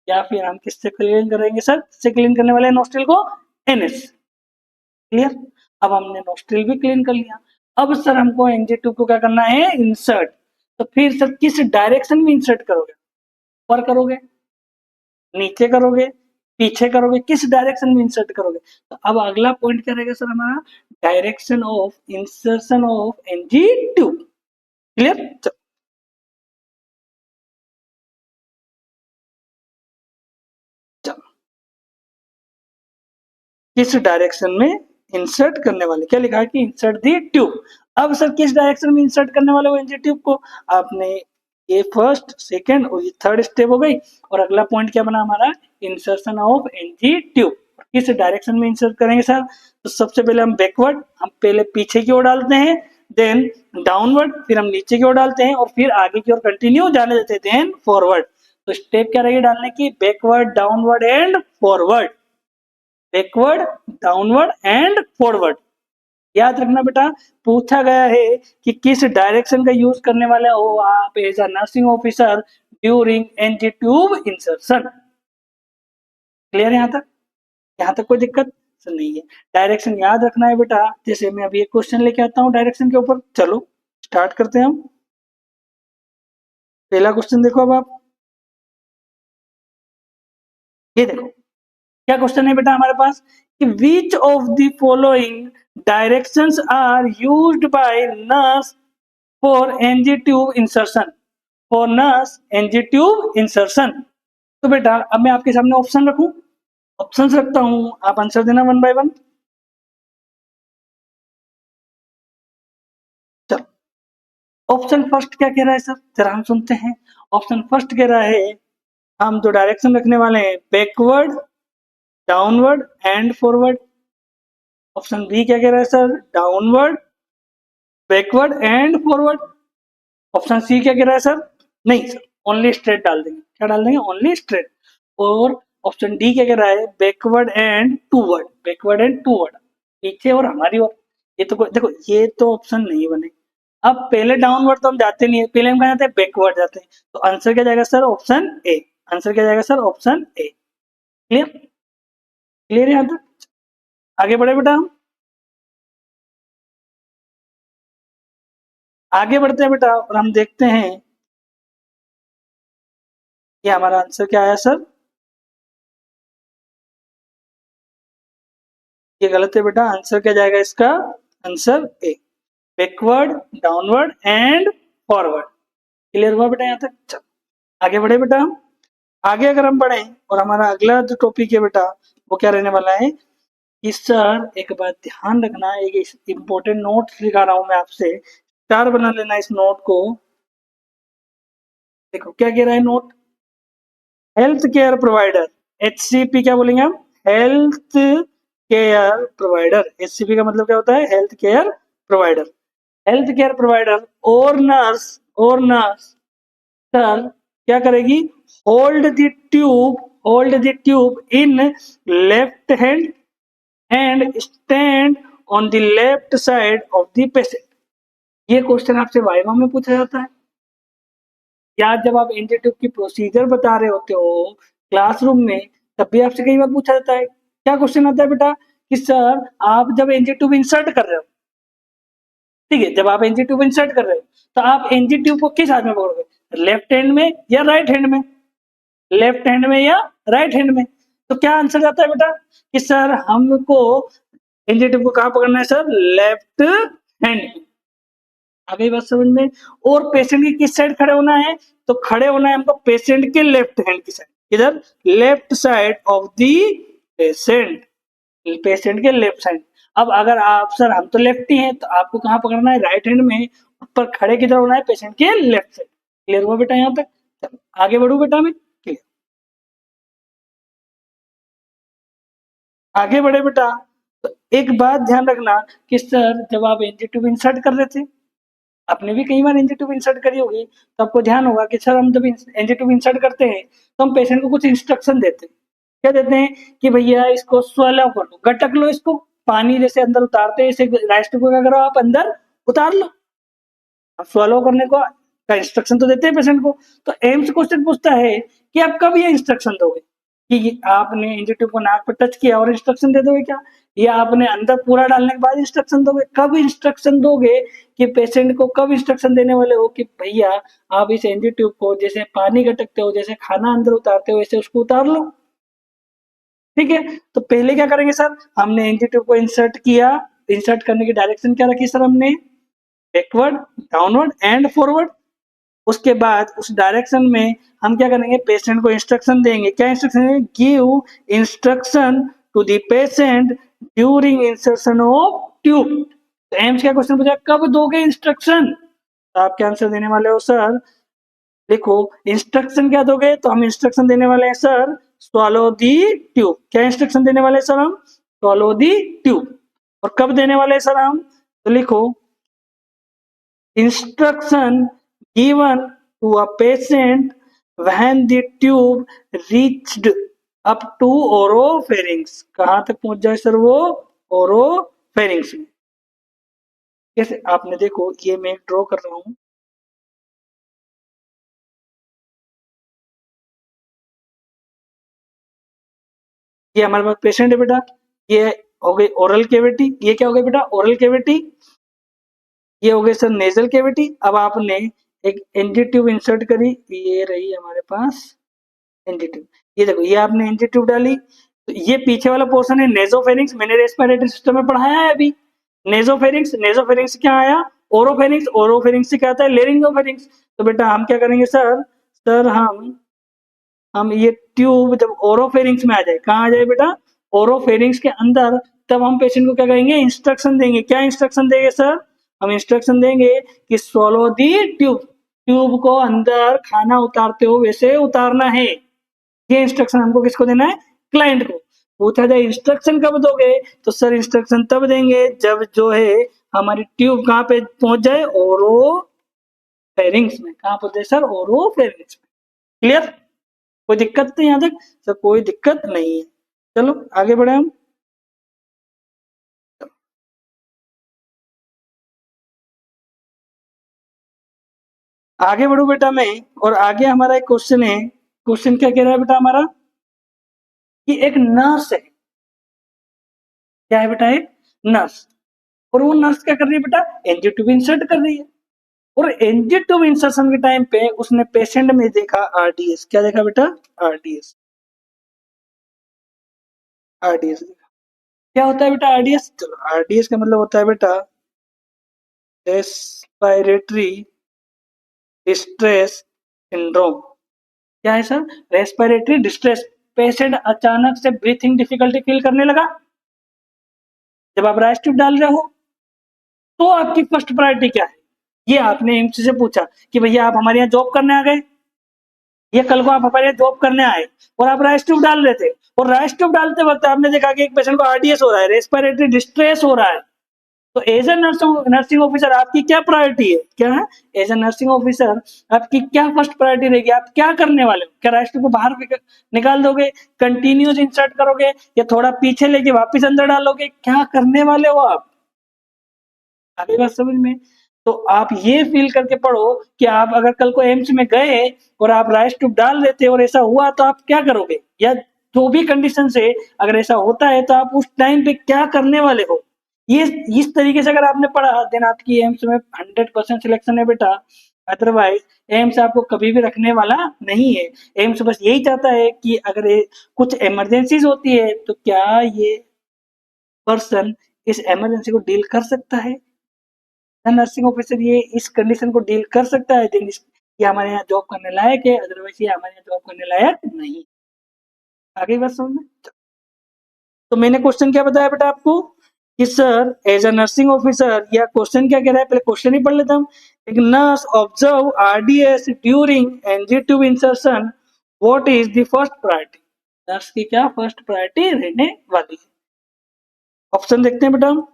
Speaker 1: या फिर हम किससे क्लीन करेंगे सर, किससे क्लीन करने वाले हैं नोस्ट्रिल को, एनएस। क्लियर? अब हमने नोस्ट्रिल भी क्लीन कर लिया। अब सर हमको एनजी ट्यूब को क्या करना है, इंसर्ट। तो फिर सर किस डायरेक्शन में इंसर्ट करोगे, ऊपर करोगे, नीचे करोगे, पीछे करोगे, किस डायरेक्शन में इंसर्ट करोगे? तो अब अगला पॉइंट क्या रहेगा सर हमारा, direction of insertion of NG tube. Clear? किस डायरेक्शन में इंसर्ट करने वाले, क्या लिखा है कि इंसर्ट दी ट्यूब। अब सर किस डायरेक्शन में इंसर्ट करने वाले हो एनजी ट्यूब को, आपने ये फर्स्ट सेकंड और ये थर्ड स्टेप हो गई, और अगला पॉइंट क्या बना हमारा, इंसर्शन ऑफ एनजी ट्यूब। किस डायरेक्शन में इंसर्ट करेंगे सर, तो सबसे पहले हम बैकवर्ड, हम पहले पीछे की ओर डालते हैं, देन डाउनवर्ड, फिर हम नीचे की ओर डालते हैं, और फिर आगे की ओर कंटिन्यू जाने देते हैं, देन फॉरवर्ड। तो स्टेप क्या रहेगी डालने की, backward, downward and forward, backward, downward and forward. याद रखना बेटा, पूछा गया है कि किस डायरेक्शन का यूज करने वाले हो आप as a nursing officer during NG tube insertion. Clear यहाँ तक? यहाँ तक कोई दिक्कत नहीं है। डायरेक्शन याद रखना है बेटा, जैसे मैं अभी एक क्वेश्चन लेके आता हूँ डायरेक्शन के ऊपर। चलो स्टार्ट करते हैं हम। पहला क्वेश्चन देखो अब आप, ये देखो क्या क्वेश्चन है बेटा हमारे पास कि which of the following directions are used by nurse for NG tube insertion, for nurse NG tube insertion. तो बेटा अब मैं आपके सामने ऑप्शन रखूं, ऑप्शंस रखता हूं, आप आंसर देना वन बाय वन। चलो ऑप्शन फर्स्ट क्या कह रहा है सर, जरा हम सुनते हैं। ऑप्शन फर्स्ट कह रहा है हम जो डायरेक्शन रखने वाले हैं backward, downward and forward. Option B क्या कह रहा है sir, downward, backward and forward. Option C क्या कह रहा है सर, नहीं सर ओनली स्ट्रेट डाल देंगे, क्या डाल देंगे, ओनली स्ट्रेट। और ऑप्शन डी क्या कह रहा है, backward and toward, backward and toward, पीछे और हमारी ओर। ये तो देखो ये तो ऑप्शन नहीं बने। अब पहले डाउनवर्ड तो हम जाते नहीं है, पहले हम कहा जाते हैं बैकवर्ड जाते हैं, तो आंसर क्या जाएगा सर, ऑप्शन ए। आंसर क्या जाएगा sir, option A. Clear, clear है यहाँ तक। आगे बढ़े बेटा, हम आगे बढ़ते हैं बेटा और हम देखते हैं कि हमारा आंसर क्या आया सर। ये गलत है बेटा, आंसर क्या जाएगा इसका, answer A, backward, downward and forward. Clear हुआ बेटा यहाँ तक। चलो आगे बढ़े बेटा, हम आगे अगर हम बढ़े और हमारा अगला जो टॉपिक है बेटा वो क्या रहने वाला है कि सर एक बात ध्यान रखना, एक इंपॉर्टेंट नोट लिखा रहा हूं मैं आपसे, स्टार बना लेना इस नोट को। देखो क्या कह रहा है note, health care provider, HCP क्या बोलेंगे हम, हेल्थ केयर प्रोवाइडर। एचसीपी का मतलब क्या होता है, health care provider. Health care provider और नर्स सर क्या करेगी, hold the tube, hold the tube in left hand and stand on the left side of the patient. ये क्वेश्चन आपसे वाइवा में पूछा जाता है, या जब आप एनजी ट्यूब की प्रोसीजर बता रहे होते हो क्लासरूम में, तब भी आपसे कई बार पूछा जाता है। क्या क्वेश्चन आता है बेटा कि सर आप जब एनजी ट्यूब इंसर्ट कर रहे हो, ठीक है, जब आप एनजी ट्यूब इंसर्ट कर रहे हो तो आप एनजी ट्यूब को किस हाथ में पकड़ोगे, लेफ्ट हैंड में या राइट हैंड में, लेफ्ट हैंड में या राइट हैंड में। तो क्या आंसर जाता है बेटा कि सर हमको एनजी ट्यूब को कहाँ पकड़ना है सर, लेफ्ट हैंड में। आ गई बात समझ में। और पेशेंट की किस साइड खड़े होना है, तो खड़े होना है हमको पेशेंट के लेफ्ट हैंड की साइड, इधर left side of the patient, patient के लेफ्ट साइड। अब अगर आप सर हम तो लेफ्टी हैं तो आपको कहाँ पकड़ना है, राइट हैंड में, पर खड़े किधर होना है, पेशेंट के लेफ्ट साइड। क्लियर हुआ बेटा यहाँ तक। चलो आगे बढ़ू बेटा मैं, क्लियर, आगे बढ़े बेटा। तो एक बात ध्यान रखना कि सर जब आप एनजी ट्यूब इंसर्ट कर रहे थे, आपने भी कई बार एनजी ट्यूब इंसर्ट करी होगी, तो आपको ध्यान होगा कि सर हम जब एनजी ट्यूब इंसर्ट करते हैं तो हम पेशेंट को कुछ इंस्ट्रक्शन देते हैं। क्या देते हैं कि भैया इसको स्वेलो कर लो, गटक लो इसको, पानी जैसे अंदर उतारते हैं इसे राइस को क्या करो आप अंदर उतार लो। अब स्वेलो करने को का इंस्ट्रक्शन तो देते हैं पेशेंट को। तो एम्स क्वेश्चन पूछता है कि आप कब ये इंस्ट्रक्शन दोगे, कि आपने एनजी ट्यूब को नाक पर टच किया और इंस्ट्रक्शन दे दोगे क्या, या आपने अंदर पूरा डालने के बाद इंस्ट्रक्शन दोगे, कब इंस्ट्रक्शन दोगे, कि पेशेंट को कब इंस्ट्रक्शन देने वाले हो कि भैया आप इस एनजी ट्यूब को जैसे पानी गटकते हो, जैसे खाना अंदर उतारते हो, वैसे उसको उतार लो। ठीक है, तो पहले क्या करेंगे सर, हमने एनजी ट्यूब को इंसर्ट किया, इंसर्ट करने की डायरेक्शन क्या रखी सर हमने, बैकवर्ड, डाउनवर्ड एंड फॉरवर्ड। उसके बाद उस डायरेक्शन में हम क्या करेंगे, पेशेंट को इंस्ट्रक्शन देंगे। क्या इंस्ट्रक्शन देंगे, give instruction to the patient during insertion of tube. तो एम्स क्या क्वेश्चन पूछा, कब दोगे इंस्ट्रक्शन, तो आप क्या आंसर देने वाले हो सर, देखो इंस्ट्रक्शन क्या दोगे, तो हम इंस्ट्रक्शन देने वाले हैं सर स्वॉलो दी ट्यूब। क्या इंस्ट्रक्शन देने वाले हैं सर हम, स्वॉलो दी ट्यूब। और कब देने वाले हैं सर हम, तो लिखो instruction given to a patient when the tube reached up to oropharynx। कहाँ तक पहुंच जाए सर वो, ओरोफेरिंक्स में। कैसे, आपने देखो ये मैं ड्रॉ कर रहा हूं, ये हमारे पास पेशेंट है बेटा, ये हो गई ओरल कैविटी, ये क्या हो गया बेटा, ओरल कैविटी, ये हो गई सर नेजल कैविटी। अब आपने एक एनजी ट्यूब इंसर्ट करी, ये रही हमारे पास एनजी ट्यूब, ये देखो ये आपने एनजी ट्यूब डाली, तो ये पीछे वाला पोर्शन है नेजोफेरिंक्स, मैंने रेस्पिरेटरी सिस्टम में पढ़ाया है अभी। नेजोफेरिंक्स, नेजोफेरिंक्स से क्या आया, ओरोफेरिंक्स, ओरोफेरिंक्स से क्या आता है, लेरिंगोफेरिंक्स। तो बेटा हम क्या करेंगे सर, सर हम ये ट्यूब जब ओरोफेरिंक्स में आ जाए, कहाँ आ जाए बेटा, ओरोफेरिंक्स के अंदर, तब हम पेशेंट को क्या कहेंगे, इंस्ट्रक्शन देंगे। क्या इंस्ट्रक्शन देंगे सर, हम इंस्ट्रक्शन देंगे कि स्वॉलो दी ट्यूब, ट्यूब को अंदर खाना उतारते हो वैसे उतारना है। ये इंस्ट्रक्शन हमको किसको देना है, क्लाइंट को। पूछा जाए इंस्ट्रक्शन कब दोगे, तो सर इंस्ट्रक्शन तब देंगे जब जो है हमारी ट्यूब कहाँ पे पहुंच जाए, ओरोफेरिंक्स में। कहाँ पहुंच जाए सर, ओरोफेरिंक्स में। क्लियर, कोई दिक्कत नहीं यहाँ तक सर, कोई दिक्कत नहीं है। चलो आगे बढ़े हम। आगे बढ़ू बेटा मैं, और आगे हमारा एक क्वेश्चन है। क्वेश्चन क्या कह रहा है बेटा हमारा, कि एक नर्स है, क्या है बेटा, एक नर्स, और वो नर्स क्या कर रही है बेटा, एनजी ट्यूब इंसर्ट कर रही है। और एनजी ट्यूब इंसर्शन के टाइम पे उसने पेशेंट में देखा आरडीएस। क्या देखा बेटा, आरडीएस, आरडीएस देखा। क्या होता है बेटा आरडीएस, चलो आरडीएस का मतलब होता है बेटा रेस्पिरेटरी डिस्ट्रेस सिंड्रोम। क्या है सर, रेस्पिरेटरी डिस्ट्रेस, पेशेंट अचानक से ब्रीथिंग डिफिकल्टी फील करने लगा, जब आप राइस ट्यूब डाल रहे हो, तो आपकी फर्स्ट प्रायोरिटी क्या है। ये आपने एम्स से पूछा कि भैया आप हमारे यहाँ जॉब करने आ गए, ये कल को आप हमारे यहाँ जॉब करने आए और आप राइस ट्यूब डाल रहे थे, और राइस ट्यूब डालते वक्त आपने देखा कि एक पेशेंट को आरडीएस हो रहा है, रेस्पिरेटरी डिस्ट्रेस हो रहा है, तो एज ए नर्सिंग ऑफिसर आपकी क्या प्रायोरिटी है, क्या है, एज ए नर्सिंग ऑफिसर आपकी क्या फर्स्ट प्रायोरिटी रहेगी, आप क्या करने वाले हो। क्या राइस ट्यूब को बाहर निकाल दोगे, कंटिन्यूस इंसर्ट करोगे, या थोड़ा पीछे लेके वापस अंदर डालोगे, क्या करने वाले हो आप। आगे बात समझ में। तो आप ये फील करके पढ़ो कि आप अगर कल को एम्स में गए और आप राइस ट्यूब डाल देते और ऐसा हुआ तो आप क्या करोगे, या जो भी कंडीशन से अगर ऐसा होता है तो आप उस टाइम पे क्या करने वाले हो। ये इस तरीके से अगर आपने पढ़ा देन आपकी एम्स में 100% सिलेक्शन है बेटा। अदरवाइज एम्स आपको कभी भी रखने वाला नहीं है। एम्स बस यही चाहता है कि अगर कुछ इमरजेंसीज होती है तो क्या ये पर्सन इस इमरजेंसी को डील कर सकता है, नर्सिंग ऑफिसर ये इस कंडीशन को डील कर सकता है, देन ये हमारे यहाँ जॉब करने लायक है, अदरवाइज ये हमारे यहाँ जॉब करने लायक नहीं। आगे बात समझ में। तो मैंने क्वेश्चन क्या बताया बेटा आपको, कि sir as a nursing officer, या क्वेश्चन क्या कह रहा है, पहले क्वेश्चन ही पढ़ लेता हूँ। एक nurse observe RDS during NG tube insertion, what is the first priority, nurse की क्या फर्स्ट प्रायोरिटी रहने वाली है। ऑप्शन देखते हैं बेटा हम।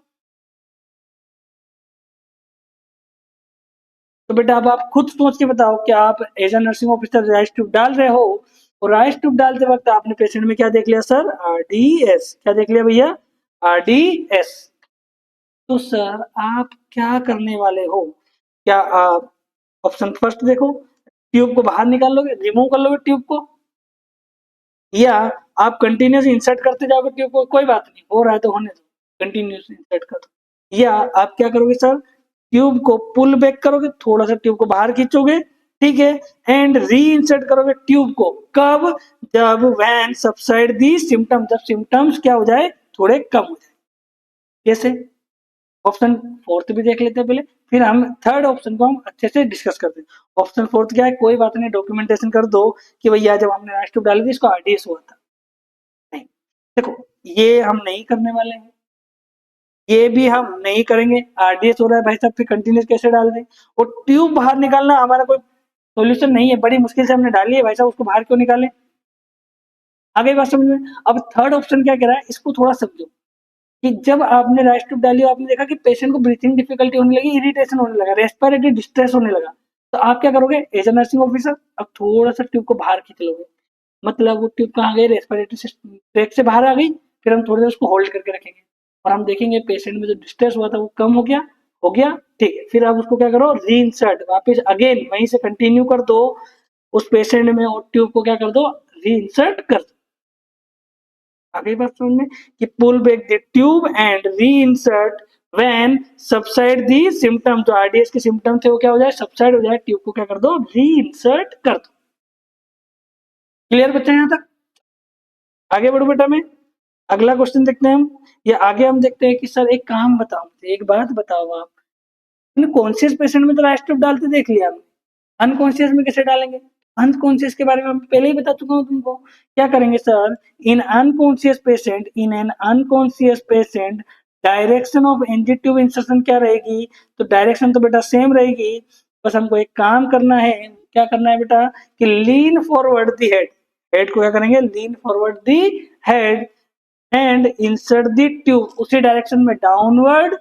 Speaker 1: तो बेटा अब आप खुद सोच के बताओ कि आप as a nursing officer Ryle's tube डाल रहे हो, और राइस ट्यूब डालते वक्त आपने पेशेंट में क्या देख लिया सर, आरडीएस। क्या देख लिया भैया, आरडीएस। तो सर आप क्या करने वाले हो, क्या आप ऑप्शन फर्स्ट देखो, ट्यूब को बाहर निकाल लोगे, रिमूव कर लोगे ट्यूब को, या आप कंटिन्यूस इंसर्ट करते जाओगे ट्यूब को, कोई बात नहीं हो रहा है तो होने दो, कंटिन्यूस इंसर्ट कर दो, या आप क्या करोगे सर, ट्यूब को पुल बैक करोगे, थोड़ा सा ट्यूब को बाहर खींचोगे, ठीक है, एंड री इंसर्ट करोगे ट्यूब को, कब, जब व्हेन सबसाइड दी सिम्टम, जब सिम्टम्स क्या हो जाए, थोड़े कम हो जाए। कैसे, ऑप्शन फोर्थ भी देख लेते हैं पहले, फिर हम थर्ड ऑप्शन को हम अच्छे से डिस्कस करते हैं। ऑप्शन फोर्थ क्या है, कोई बात नहीं डॉक्यूमेंटेशन कर दो कि भैया जब हमने राइस ट्यूब डाली थी इसको आरडीएस हुआ था। नहीं, देखो ये हम नहीं करने वाले हैं, ये भी हम नहीं करेंगे। आरडीएस हो रहा है भाई साहब, फिर कंटिन्यूस कैसे डाल दें, और ट्यूब बाहर निकालना हमारा कोई सोल्यूशन नहीं है, बड़ी मुश्किल से हमने डाली है भाई साहब, उसको बाहर क्यों निकालें। आगे बात समझ में। अब थर्ड ऑप्शन क्या कह रहा है, इसको थोड़ा समझो, कि जब आपने राइस ट्यूब डाली आपने देखा कि पेशेंट को ब्रीथिंग डिफिकल्टी होने लगी, इरिटेशन होने लगा, रेस्पिरेटरी डिस्ट्रेस होने लगा, तो आप क्या करोगे एज ए नर्सिंग ऑफिसर, अब थोड़ा सा ट्यूब को बाहर खींच लोगे, मतलब वो ट्यूब कहाँ गई, रेस्पिरेटरी ट्रैक से बाहर आ गई, फिर हम थोड़ी देर उसको होल्ड करके रखेंगे और हम देखेंगे पेशेंट में जो डिस्ट्रेस हुआ था वो कम हो गया, हो गया, ठीक है, फिर आप उसको क्या करो, री इंसर्ट वापिस अगेन वहीं से कंटिन्यू कर दो उस पेशेंट में, और ट्यूब को क्या कर दो, री इंसर्ट कर दो। आगे बात समझ में, कि pull back the tube and reinsert when subside the symptom, जो आरडीएस के सिम्टम थे वो क्या हो जाए, सबसाइड हो जाए, ट्यूब को क्या कर दो, री इंसर्ट कर दो। क्लियर बच्चा यहाँ तक? आगे बढ़ो बेटा मैं, अगला क्वेश्चन देखते हैं हम। या आगे हम देखते हैं कि सर एक काम बताओ, एक बात बताओ आप, कॉन्शियस पेशेंट में तो लास्ट ट्यूब डालते देख लिया हमने, अनकॉन्शियस में कैसे डालेंगे? अनकॉन्शियस के बारे में मैं पहले ही बता चुका हूँ तुमको। क्या करेंगे sir, in an unconscious patient direction of NG tube insertion क्या रहेगी? तो डायरेक्शन तो बेटा सेम रहेगी, बस हमको एक काम करना है। क्या करना है बेटा कि lean forward the head, head को क्या करेंगे, लीन forward the head and insert the tube, उसी डायरेक्शन में डाउनवर्ड,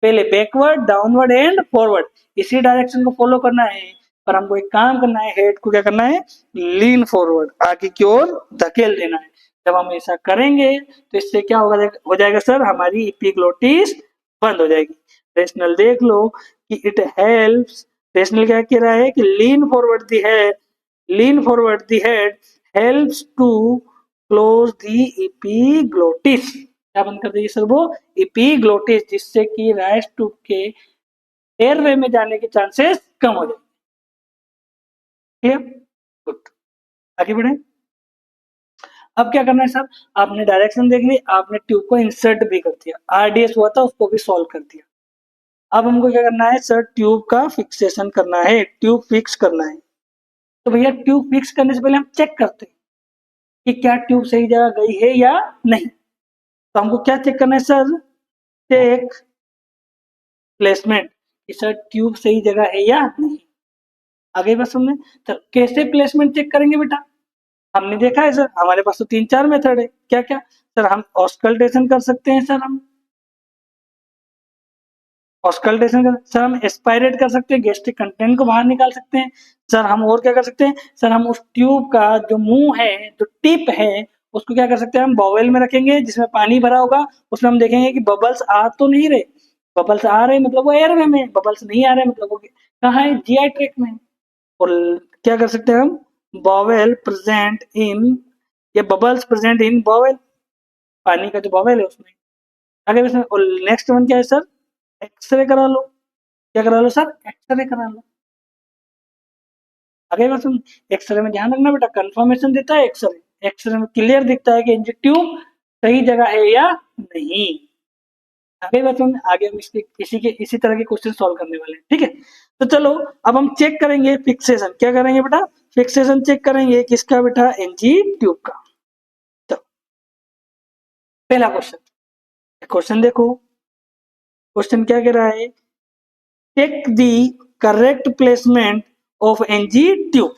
Speaker 1: पहले बैकवर्ड, डाउनवर्ड एंड फॉरवर्ड, इसी डायरेक्शन को फॉलो करना है। पर हमको एक काम करना है, हेड को क्या करना है, लीन फॉरवर्ड, आगे की ओर धकेल देना है। जब हम ऐसा करेंगे तो इससे क्या होगा, हो जाएगा सर, हमारी एपिग्लोटिस बंद हो जाएगी। रेशनल देख लो कि इट हेल्प्स, रेशनल क्या कह रहा है कि lean forward the head, lean forward the head helps to close the epiglottis, क्या बंद कर देगी सर, वो एपिग्लोटिस, जिससे कि राइस ट्यूब के एयरवे में जाने के चांसेस कम हो जाए। क्लियर, गुड, आगे बढ़े। अब क्या करना है सर, आपने डायरेक्शन देख ली, आपने ट्यूब को इंसर्ट भी कर दिया, आरडीएस हुआ था उसको भी सॉल्व कर दिया। अब हमको क्या करना है सर, ट्यूब का फिक्सेशन करना है, ट्यूब फिक्स करना है। तो भैया ट्यूब फिक्स करने से पहले हम चेक करते हैं कि क्या ट्यूब सही जगह गई है या नहीं। तो हमको क्या चेक करना है सर, चेक प्लेसमेंट, कि सर ट्यूब सही जगह है या नहीं। आगे बस हमने, तो कैसे प्लेसमेंट चेक करेंगे बेटा, हमने देखा है सर, हमारे पास तो 3-4 मेथड है। क्या क्या सर, हम ऑस्कल्टेशन कर सकते हैं सर, हम ऑस्कल्टेशन कर, सर हम एस्पायरेट कर सकते हैं, गैस्ट्रिक कंटेंट को बाहर निकाल सकते हैं सर। हम और क्या कर सकते हैं सर, हम उस ट्यूब का जो मुंह है, जो टिप है, उसको क्या कर सकते हैं, हम बॉवेल में रखेंगे जिसमें पानी भरा होगा, उसमें हम देखेंगे कि बबल्स आ तो नहीं रहे, बबल्स आ रहे मतलब वो एयरवे में, बबल्स नहीं आ रहे मतलब वो कहाँ है, जीआई ट्रैक्ट में। और क्या कर सकते हैं हम, बॉवेल प्रेजेंट इन, या बबल्स प्रेजेंट इन बॉवेल, पानी का जो बॉवेल है उसमें। आगे इसमें, और नेक्स्ट वन क्या है सर, एक्सरे करा लो। क्या करा लो सर, एक्सरे करा लो। आगे बस एक्सरे में ध्यान रखना बेटा, कंफर्मेशन देता है एक्सरे, एक्सरे में क्लियर दिखता है कि इंजी ट्यूब सही जगह है या नहीं। आगे बस आगे हम इसी तरह के क्वेश्चन सॉल्व करने वाले हैं, ठीक है। तो चलो अब हम चेक करेंगे फिक्सेशन, क्या करेंगे बेटा, फिक्सेशन चेक करेंगे किसका बेटा, एनजी ट्यूब का। तो पहला क्वेश्चन, क्वेश्चन देखो, क्वेश्चन क्या कह रहा है, check the correct placement of NG tube.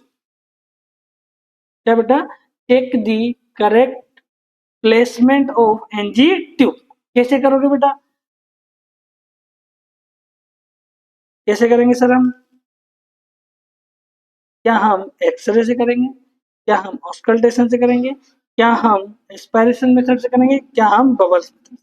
Speaker 1: क्या बेटा, check the correct placement of NG tube, कैसे करोगे बेटा, कैसे करेंगे सर हम, क्या हम एक्सरे से करेंगे, क्या हम ऑस्कल्टेशन से करेंगे, क्या हम एस्पायरेशन मेथड से करेंगे, क्या हम बबल्स मेथड।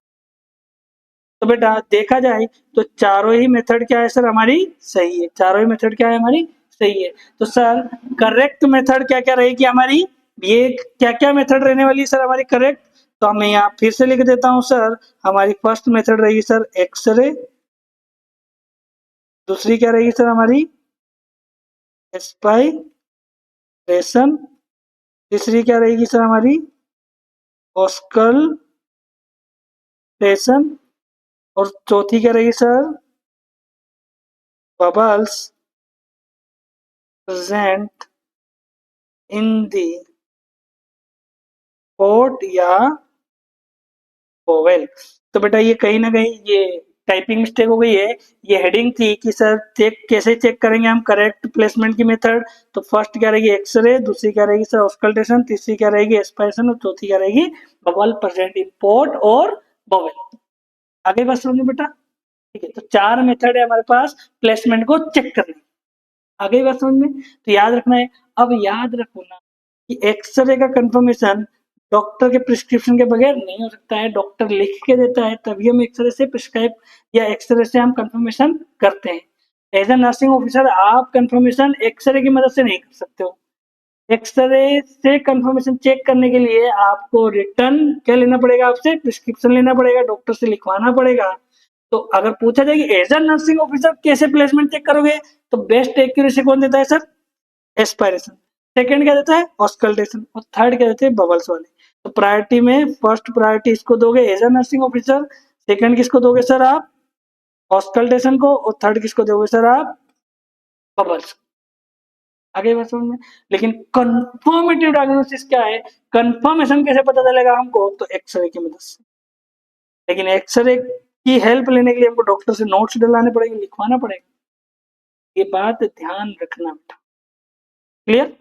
Speaker 1: तो बेटा देखा जाए तो चारों ही मेथड क्या है सर, हमारी सही है, चारों ही मेथड क्या है, हमारी सही है। तो सर करेक्ट मेथड क्या क्या रहेगी हमारी, ये क्या क्या मेथड रहने वाली है सर हमारी करेक्ट। तो मैं यहाँ फिर से लिख देता हूँ सर, हमारी फर्स्ट मेथड रहेगी सर एक्सरे, दूसरी क्या रहेगी सर हमारी एस्पायरेशन, तीसरी क्या रहेगी सर हमारी ऑस्कल्टेशन, और चौथी क्या रहेगी sir bubbles present in the port या ओवेल। तो बेटा ये कहीं ना कहीं ये टाइपिंग मिस्टेक हो गई है, ये हेडिंग थी कि सर चेक कैसे चेक करेंगे हम करेक्ट प्लेसमेंट की मेथड। तो फर्स्ट क्या रहेगी एक्सरे, दूसरी क्या रहेगी सर ऑस्कल्टेशन, तीसरी क्या रहेगी एस्पायरेशन, और चौथी क्या रहेगी बबल प्रेजेंट इन पोर्ट और बबल। आगे बात समझो बेटा, ठीक है। तो 4 मेथड है हमारे पास प्लेसमेंट को चेक करने, आगे बात समझ में। तो याद रखना है, अब याद रखो ना कि एक्सरे का कंफर्मेशन डॉक्टर के प्रिस्क्रिप्शन के बगैर नहीं हो सकता है, डॉक्टर लिख के देता है तभी हम एक्सरे से प्रिस्क्राइब या एक्सरे से हम कंफर्मेशन करते हैं। एज ए नर्सिंग ऑफिसर आप कंफर्मेशन एक्सरे की मदद से नहीं कर सकते हो। एक्सरे से कंफर्मेशन चेक करने के लिए आपको रिटर्न क्या लेना पड़ेगा, आपसे प्रिस्क्रिप्शन लेना पड़ेगा, डॉक्टर से लिखवाना पड़ेगा। तो अगर पूछा जाए कि एज ए नर्सिंग ऑफिसर कैसे प्लेसमेंट चेक करोगे, तो बेस्ट एक्यूरेसी कौन देता है सर, एस्पायरेशन। सेकंड क्या देता है ऑस्कल्टेशन, और थर्ड क्या देते हैं बबल्स वाले। तो प्रायोरिटी में फर्स्ट प्रायोरिटी इसको दोगे as a nursing officer, second किसको दोगे सर आप ऑस्कल्टेशन को, और थर्ड किसको दोगे सर आप बबल्स। आगे बात समझ में। लेकिन कंफर्मेटिव डायग्नोसिस क्या है, कंफर्मेशन कैसे पता चलेगा हमको, तो एक्सरे की मदद से। लेकिन एक्सरे की हेल्प लेने के लिए हमको डॉक्टर से नोट्स डलाने पड़ेंगे, लिखवाना पड़ेगा, ये बात ध्यान रखना बेटा। क्लियर।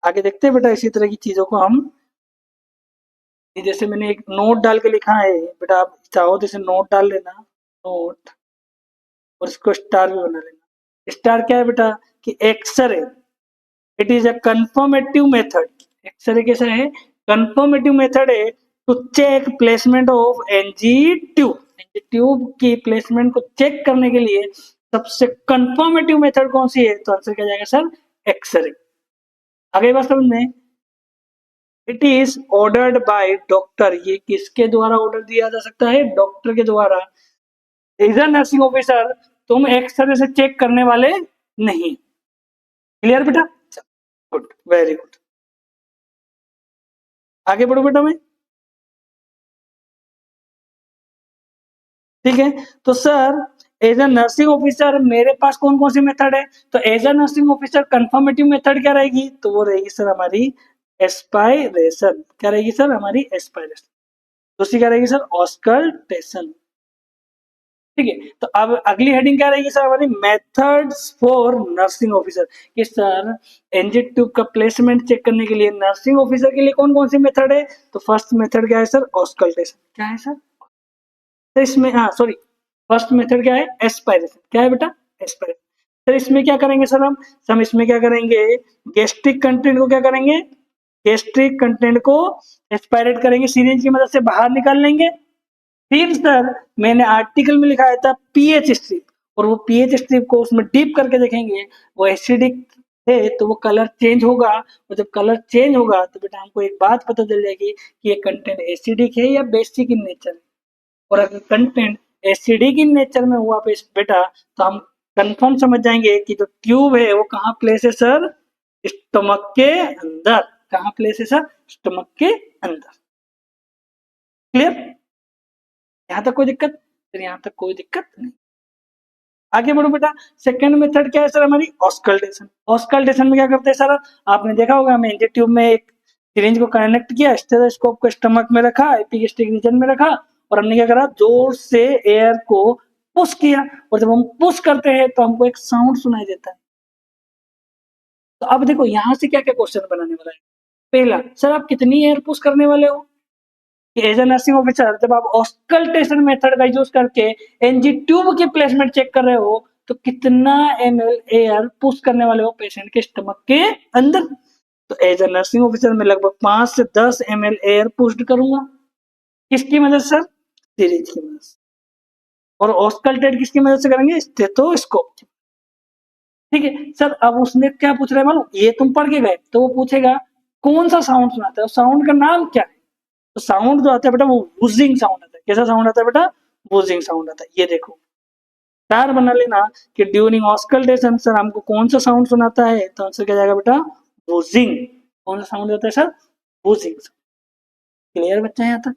Speaker 1: आगे देखते हैं बेटा इसी तरह की चीजों को हम, जैसे मैंने एक नोट डाल के लिखा है बेटा, आप चाहो तो इसे नोट डाल लेना, नोट, और इसको स्टार भी बना लेना। स्टार क्या है बेटा कि X-ray, it is a confirmative method. X-ray कैसा है, कंफर्मेटिव मेथड है to check placement of NG tube. NG tube की प्लेसमेंट को चेक करने के लिए सबसे कंफर्मेटिव मेथड कौन सी है, तो आंसर क्या जाएगा सर एक्सरे। आगे बात समझ में। It is ordered by doctor, ये किसके द्वारा ऑर्डर दिया जा सकता है, डॉक्टर के द्वारा। एज अ नर्सिंग ऑफिसर तुम एक्सरे से चेक करने वाले नहीं। क्लियर बेटा, गुड, वेरी गुड। आगे बढ़ो बेटा मैं, ठीक है। तो sir as a nursing officer मेरे पास कौन कौन सी मेथड है, तो as a nursing officer confirmative method क्या रहेगी, तो वो रहेगी सर हमारी एस्पायरेशन। क्या रहेगी सर हमारी एस्पायरेशन। दूसरी क्या रहेगी सर ऑस्कल्टेशन। ठीक है। तो अब अगली हेडिंग क्या रहेगी सर हमारी मेथड्स फॉर नर्सिंग ऑफिसर, कि सर एनजी ट्यूब का प्लेसमेंट चेक करने के लिए नर्सिंग ऑफिसर के लिए कौन कौन सी मेथड है, तो फर्स्ट मेथड क्या है सर ऑस्कल्टेशन। क्या है सर, तो इसमें हाँ सॉरी, फर्स्ट मेथड क्या है एस्पायरेशन। क्या है बेटा एस्पायरेशन। सर इसमें क्या करेंगे सर हम इसमें क्या करेंगे, गैस्ट्रिक कंटेंट को क्या करेंगे, गैस्ट्रिक कंटेंट को एस्पायरेट करेंगे, सिरिंज की मदद से बाहर निकाल लेंगे। फिर सर मैंने आर्टिकल में लिखाया था पीएच स्ट्रिप, और वो पीएच स्ट्रिप को उसमें डीप करके देखेंगे, वो एसिडिक है तो वो कलर चेंज होगा, और जब कलर चेंज होगा तो बेटा हमको एक बात पता चल जाएगी कि ये कंटेंट एसिडिक है या बेसिक इन नेचर है। और अगर कंटेंट एसिडिक इन नेचर में हुआ बेटा, तो हम कंफर्म समझ जाएंगे कि जो ट्यूब है वो कहाँ प्लेस है सर, स्टमक के अंदर। कहाँ प्लेस है सर, स्टमक के अंदर। क्लियर, यहाँ तक कोई दिक्कत, फिर यहाँ तक कोई दिक्कत नहीं। आगे बढ़ो बेटा, सेकंड मेथड क्या है सर हमारी ऑस्कल्टेशन। ऑस्कल्टेशन में क्या करते हैं सर, आपने देखा होगा हमें इंजेक्ट ट्यूब में एक सिरिंज को कनेक्ट किया, स्टेथोस्कोप को स्टमक में रखा, एपिगेस्ट्रिक रीजन में रखा, और हमने क्या करा जोर से एयर को पुश किया, और जब हम पुश करते हैं तो हमको एक साउंड सुनाई देता है। तो अब देखो यहाँ से क्या क्या क्वेश्चन बनाने वाला है। पहला सर आप कितनी एयर पुश करने वाले हो, एज ए नर्सिंग ऑफिसर जब आप ऑस्कल्टेशन मेथड का यूज करके एनजी ट्यूब की प्लेसमेंट चेक कर रहे हो, तो कितना ml एयर पुश करने वाले हो पेशेंट के स्टमक के अंदर। तो एज ए नर्सिंग ऑफिसर मैं लगभग 5 से 10 ml एयर पुश करूंगा, किसकी मदद सर, सीरीज की मदद से। और ऑस्कल्टेट किसकी मदद से करेंगे, स्टेथोस्कोप। ठीक है सर, अब उसने क्या पूछ रहा है मालूम, ये तुम पढ़ के गए तो वो पूछेगा कौन सा साउंड सुनाता है, साउंड का नाम क्या है। तो साउंड जो आता है बेटा वो वूजिंग साउंड आता है। कैसा साउंड आता है बेटा, वूजिंग साउंड आता है। ये देखो स्टार बना लेना कि ड्यूरिंग ऑस्कल्टेशन सर हमको कौन सा साउंड सुनाता है, तो आंसर क्या जाएगा बेटा वूजिंग। कौन सा साउंड आता है सर, वूजिंग। क्लियर बच्चा यहाँ तक,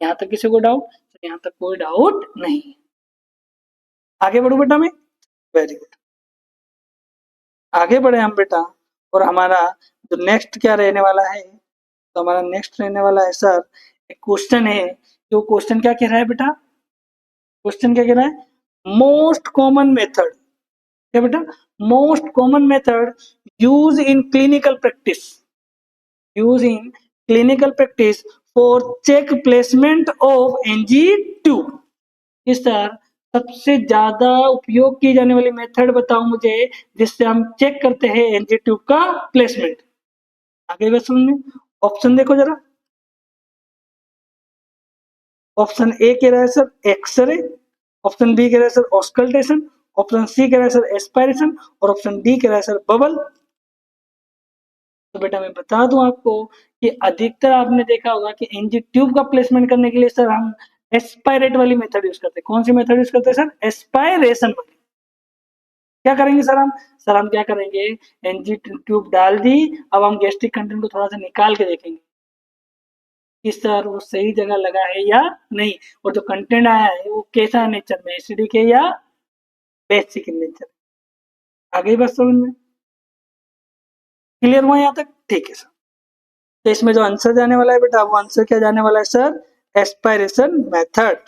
Speaker 1: यहाँ तक किसी को डाउट, यहाँ तक कोई डाउट नहीं। आगे बढ़ू बेटा मैं, वेरी गुड। आगे बढ़े हम बेटा, और हमारा जो नेक्स्ट क्या रहने वाला है, तो हमारा नेक्स्ट रहने वाला है सर एक क्वेश्चन है। तो क्वेश्चन क्या कह रहा है बेटा, क्वेश्चन क्या कह रहा है, मोस्ट कॉमन मेथड, क्या बेटा most common method use in clinical practice, use in clinical practice for check placement of NG tube. इस सर सबसे ज्यादा उपयोग की जाने वाली मेथड बताओ मुझे जिससे हम चेक करते हैं एनजी ट्यूब का प्लेसमेंट। आगे बात समझ में, ऑप्शन देखो जरा। ऑप्शन ए कह रहा है सर एक्सरे, ऑप्शन बी कह रहा है सर ऑस्कल्टेशन, ऑप्शन सी कह रहा है सर एस्पायरेशन, और ऑप्शन डी कह रहा है सर बबल। तो बेटा मैं बता दूं आपको कि अधिकतर आपने देखा होगा कि एनजी ट्यूब का प्लेसमेंट करने के लिए सर हम एस्पायरेट वाली मेथड यूज करते हैं। कौन सी मेथड यूज करते हैं सर, एस्पायरेशन वाली। क्या करेंगे सर हम क्या करेंगे, एनजी ट्यूब डाल दी, अब हम गैस्ट्रिक कंटेंट को थोड़ा सा निकाल के देखेंगे कि सर वो सही जगह लगा है या नहीं, और जो कंटेंट आया है वो कैसा नेचर में, एसिडिक है या बेसिक इन नेचर। आगे बस समझ में क्लियर हुआ यहाँ तक? ठीक है सर। तो इसमें जो आंसर जाने वाला है बेटा, वो आंसर क्या जाने वाला है सर, एस्पायरेशन मेथड।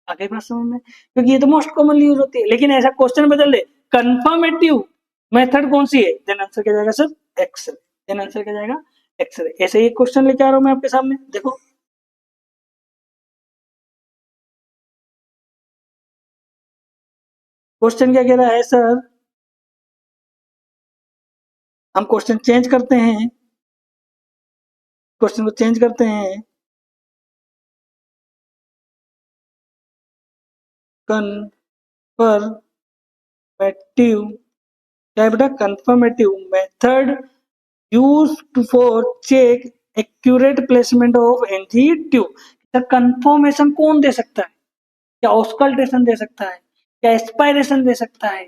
Speaker 1: आगे बात समझ में, क्योंकि ये तो मोस्ट कॉमनली यूज होती है, लेकिन ऐसा क्वेश्चन बदल दे, कंफर्मेटिव मेथड कौन सी है, देन आंसर क्या जाएगा सर, एक्सरे। देन आंसर क्या जाएगा, एक्सरे। ऐसे ही क्वेश्चन लेके आ रहा हूं मैं आपके सामने, देखो क्वेश्चन क्या कह रहा है सर, हम क्वेश्चन चेंज करते हैं, क्वेश्चन को चेंज करते हैं, कंफर्मेटिव, क्या है बेटा, confirmative method used for check accurate placement of NG tube. Confirmation कौन दे सकता है, क्या ऑस्कल्टेशन दे सकता है, क्या एस्पायरेशन दे सकता है,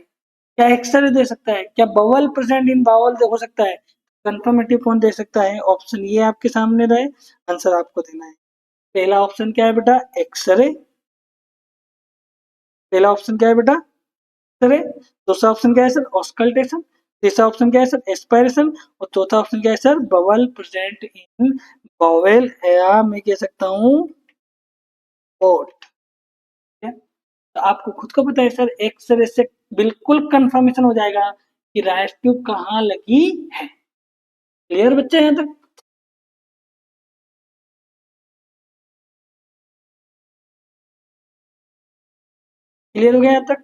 Speaker 1: क्या एक्सरे दे सकता है, क्या बवल प्रेजेंट इन बावल हो सकता है, कंफर्मेटिव कौन दे सकता है, ऑप्शन ये आपके सामने रहे, आंसर आपको देना है। पहला ऑप्शन क्या है बेटा, एक्सरे, पहला ऑप्शन क्या है बेटा, एक्सरे। दूसरा ऑप्शन क्या है सर, ऑस्कल्टेशन। तीसरा ऑप्शन क्या है सर, एस्पायरेशन। और चौथा ऑप्शन क्या है सर, बवल प्रेजेंट इन बावेल, या मैं कह सकता हूँ पोर्ट। तो आपको खुद को पता है सर, एक्सरे से बिल्कुल कंफर्मेशन हो जाएगा कि राइस ट्यूब कहाँ लगी है। क्लियर बच्चे हैं तक? क्लियर हो गया यहाँ तक?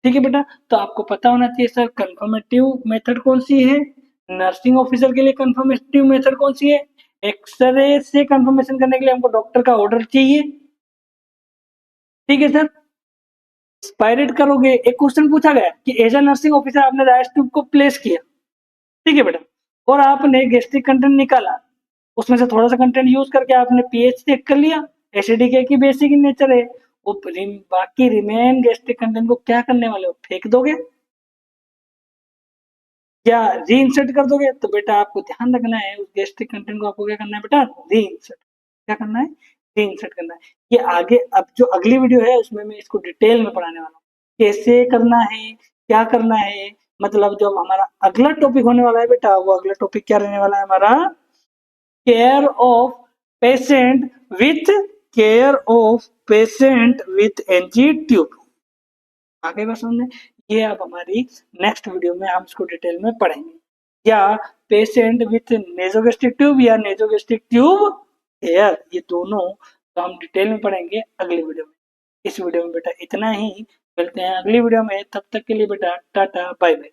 Speaker 1: ठीक है बेटा, तो आपको पता होना चाहिए सर कंफर्मेटिव मेथड कौन सी है, नर्सिंग ऑफिसर के लिए कंफर्मेटिव मेथड कौन सी है, एक्सरे से कंफर्मेशन करने के लिए हमको डॉक्टर का ऑर्डर चाहिए। ठीक है सर, एक्सपायरेट करोगे, एक क्वेश्चन पूछा गया कि एज ए नर्सिंग ऑफिसर आपने राइस ट्यूब को प्लेस किया, ठीक है बेटा, और आपने गैस्ट्रिक कंटेंट निकाला, उसमें से थोड़ा सा कंटेंट यूज करके आपने पीएच चेक कर लिया, एसिडिक है कि बेसिक इन नेचर है, वो बाकी रिमेन गैस्ट्रिक कंटेंट को क्या करने वाले हो, फेंक दोगे या री इंसर्ट कर दोगे? तो बेटा आपको ध्यान रखना है, उस गैस्ट्रिक कंटेंट को आपको क्या करना है बेटा, री इंसर्ट। क्या करना है, री इंसर्ट करना है। ये आगे अब जो अगली वीडियो है उसमें मैं इसको डिटेल में पढ़ाने वाला हूँ, कैसे करना है, क्या करना है। मतलब जो हमारा अगला टॉपिक होने वाला है बेटा, वो अगला टॉपिक क्या रहने वाला है हमारा, care of patient with, care of patient with NG tube. आगे बात समझ में, ये अब हमारी नेक्स्ट वीडियो में हम इसको डिटेल में पढ़ेंगे, या पेशेंट विथ नेजोगेस्ट्रिक ट्यूब या नेजोगेस्ट्रिक ट्यूब एयर, ये दोनों तो हम डिटेल में पढ़ेंगे अगली वीडियो में। इस वीडियो में बेटा इतना ही, मिलते हैं अगली वीडियो में, तब तक के लिए बेटा टाटा बाय बाय।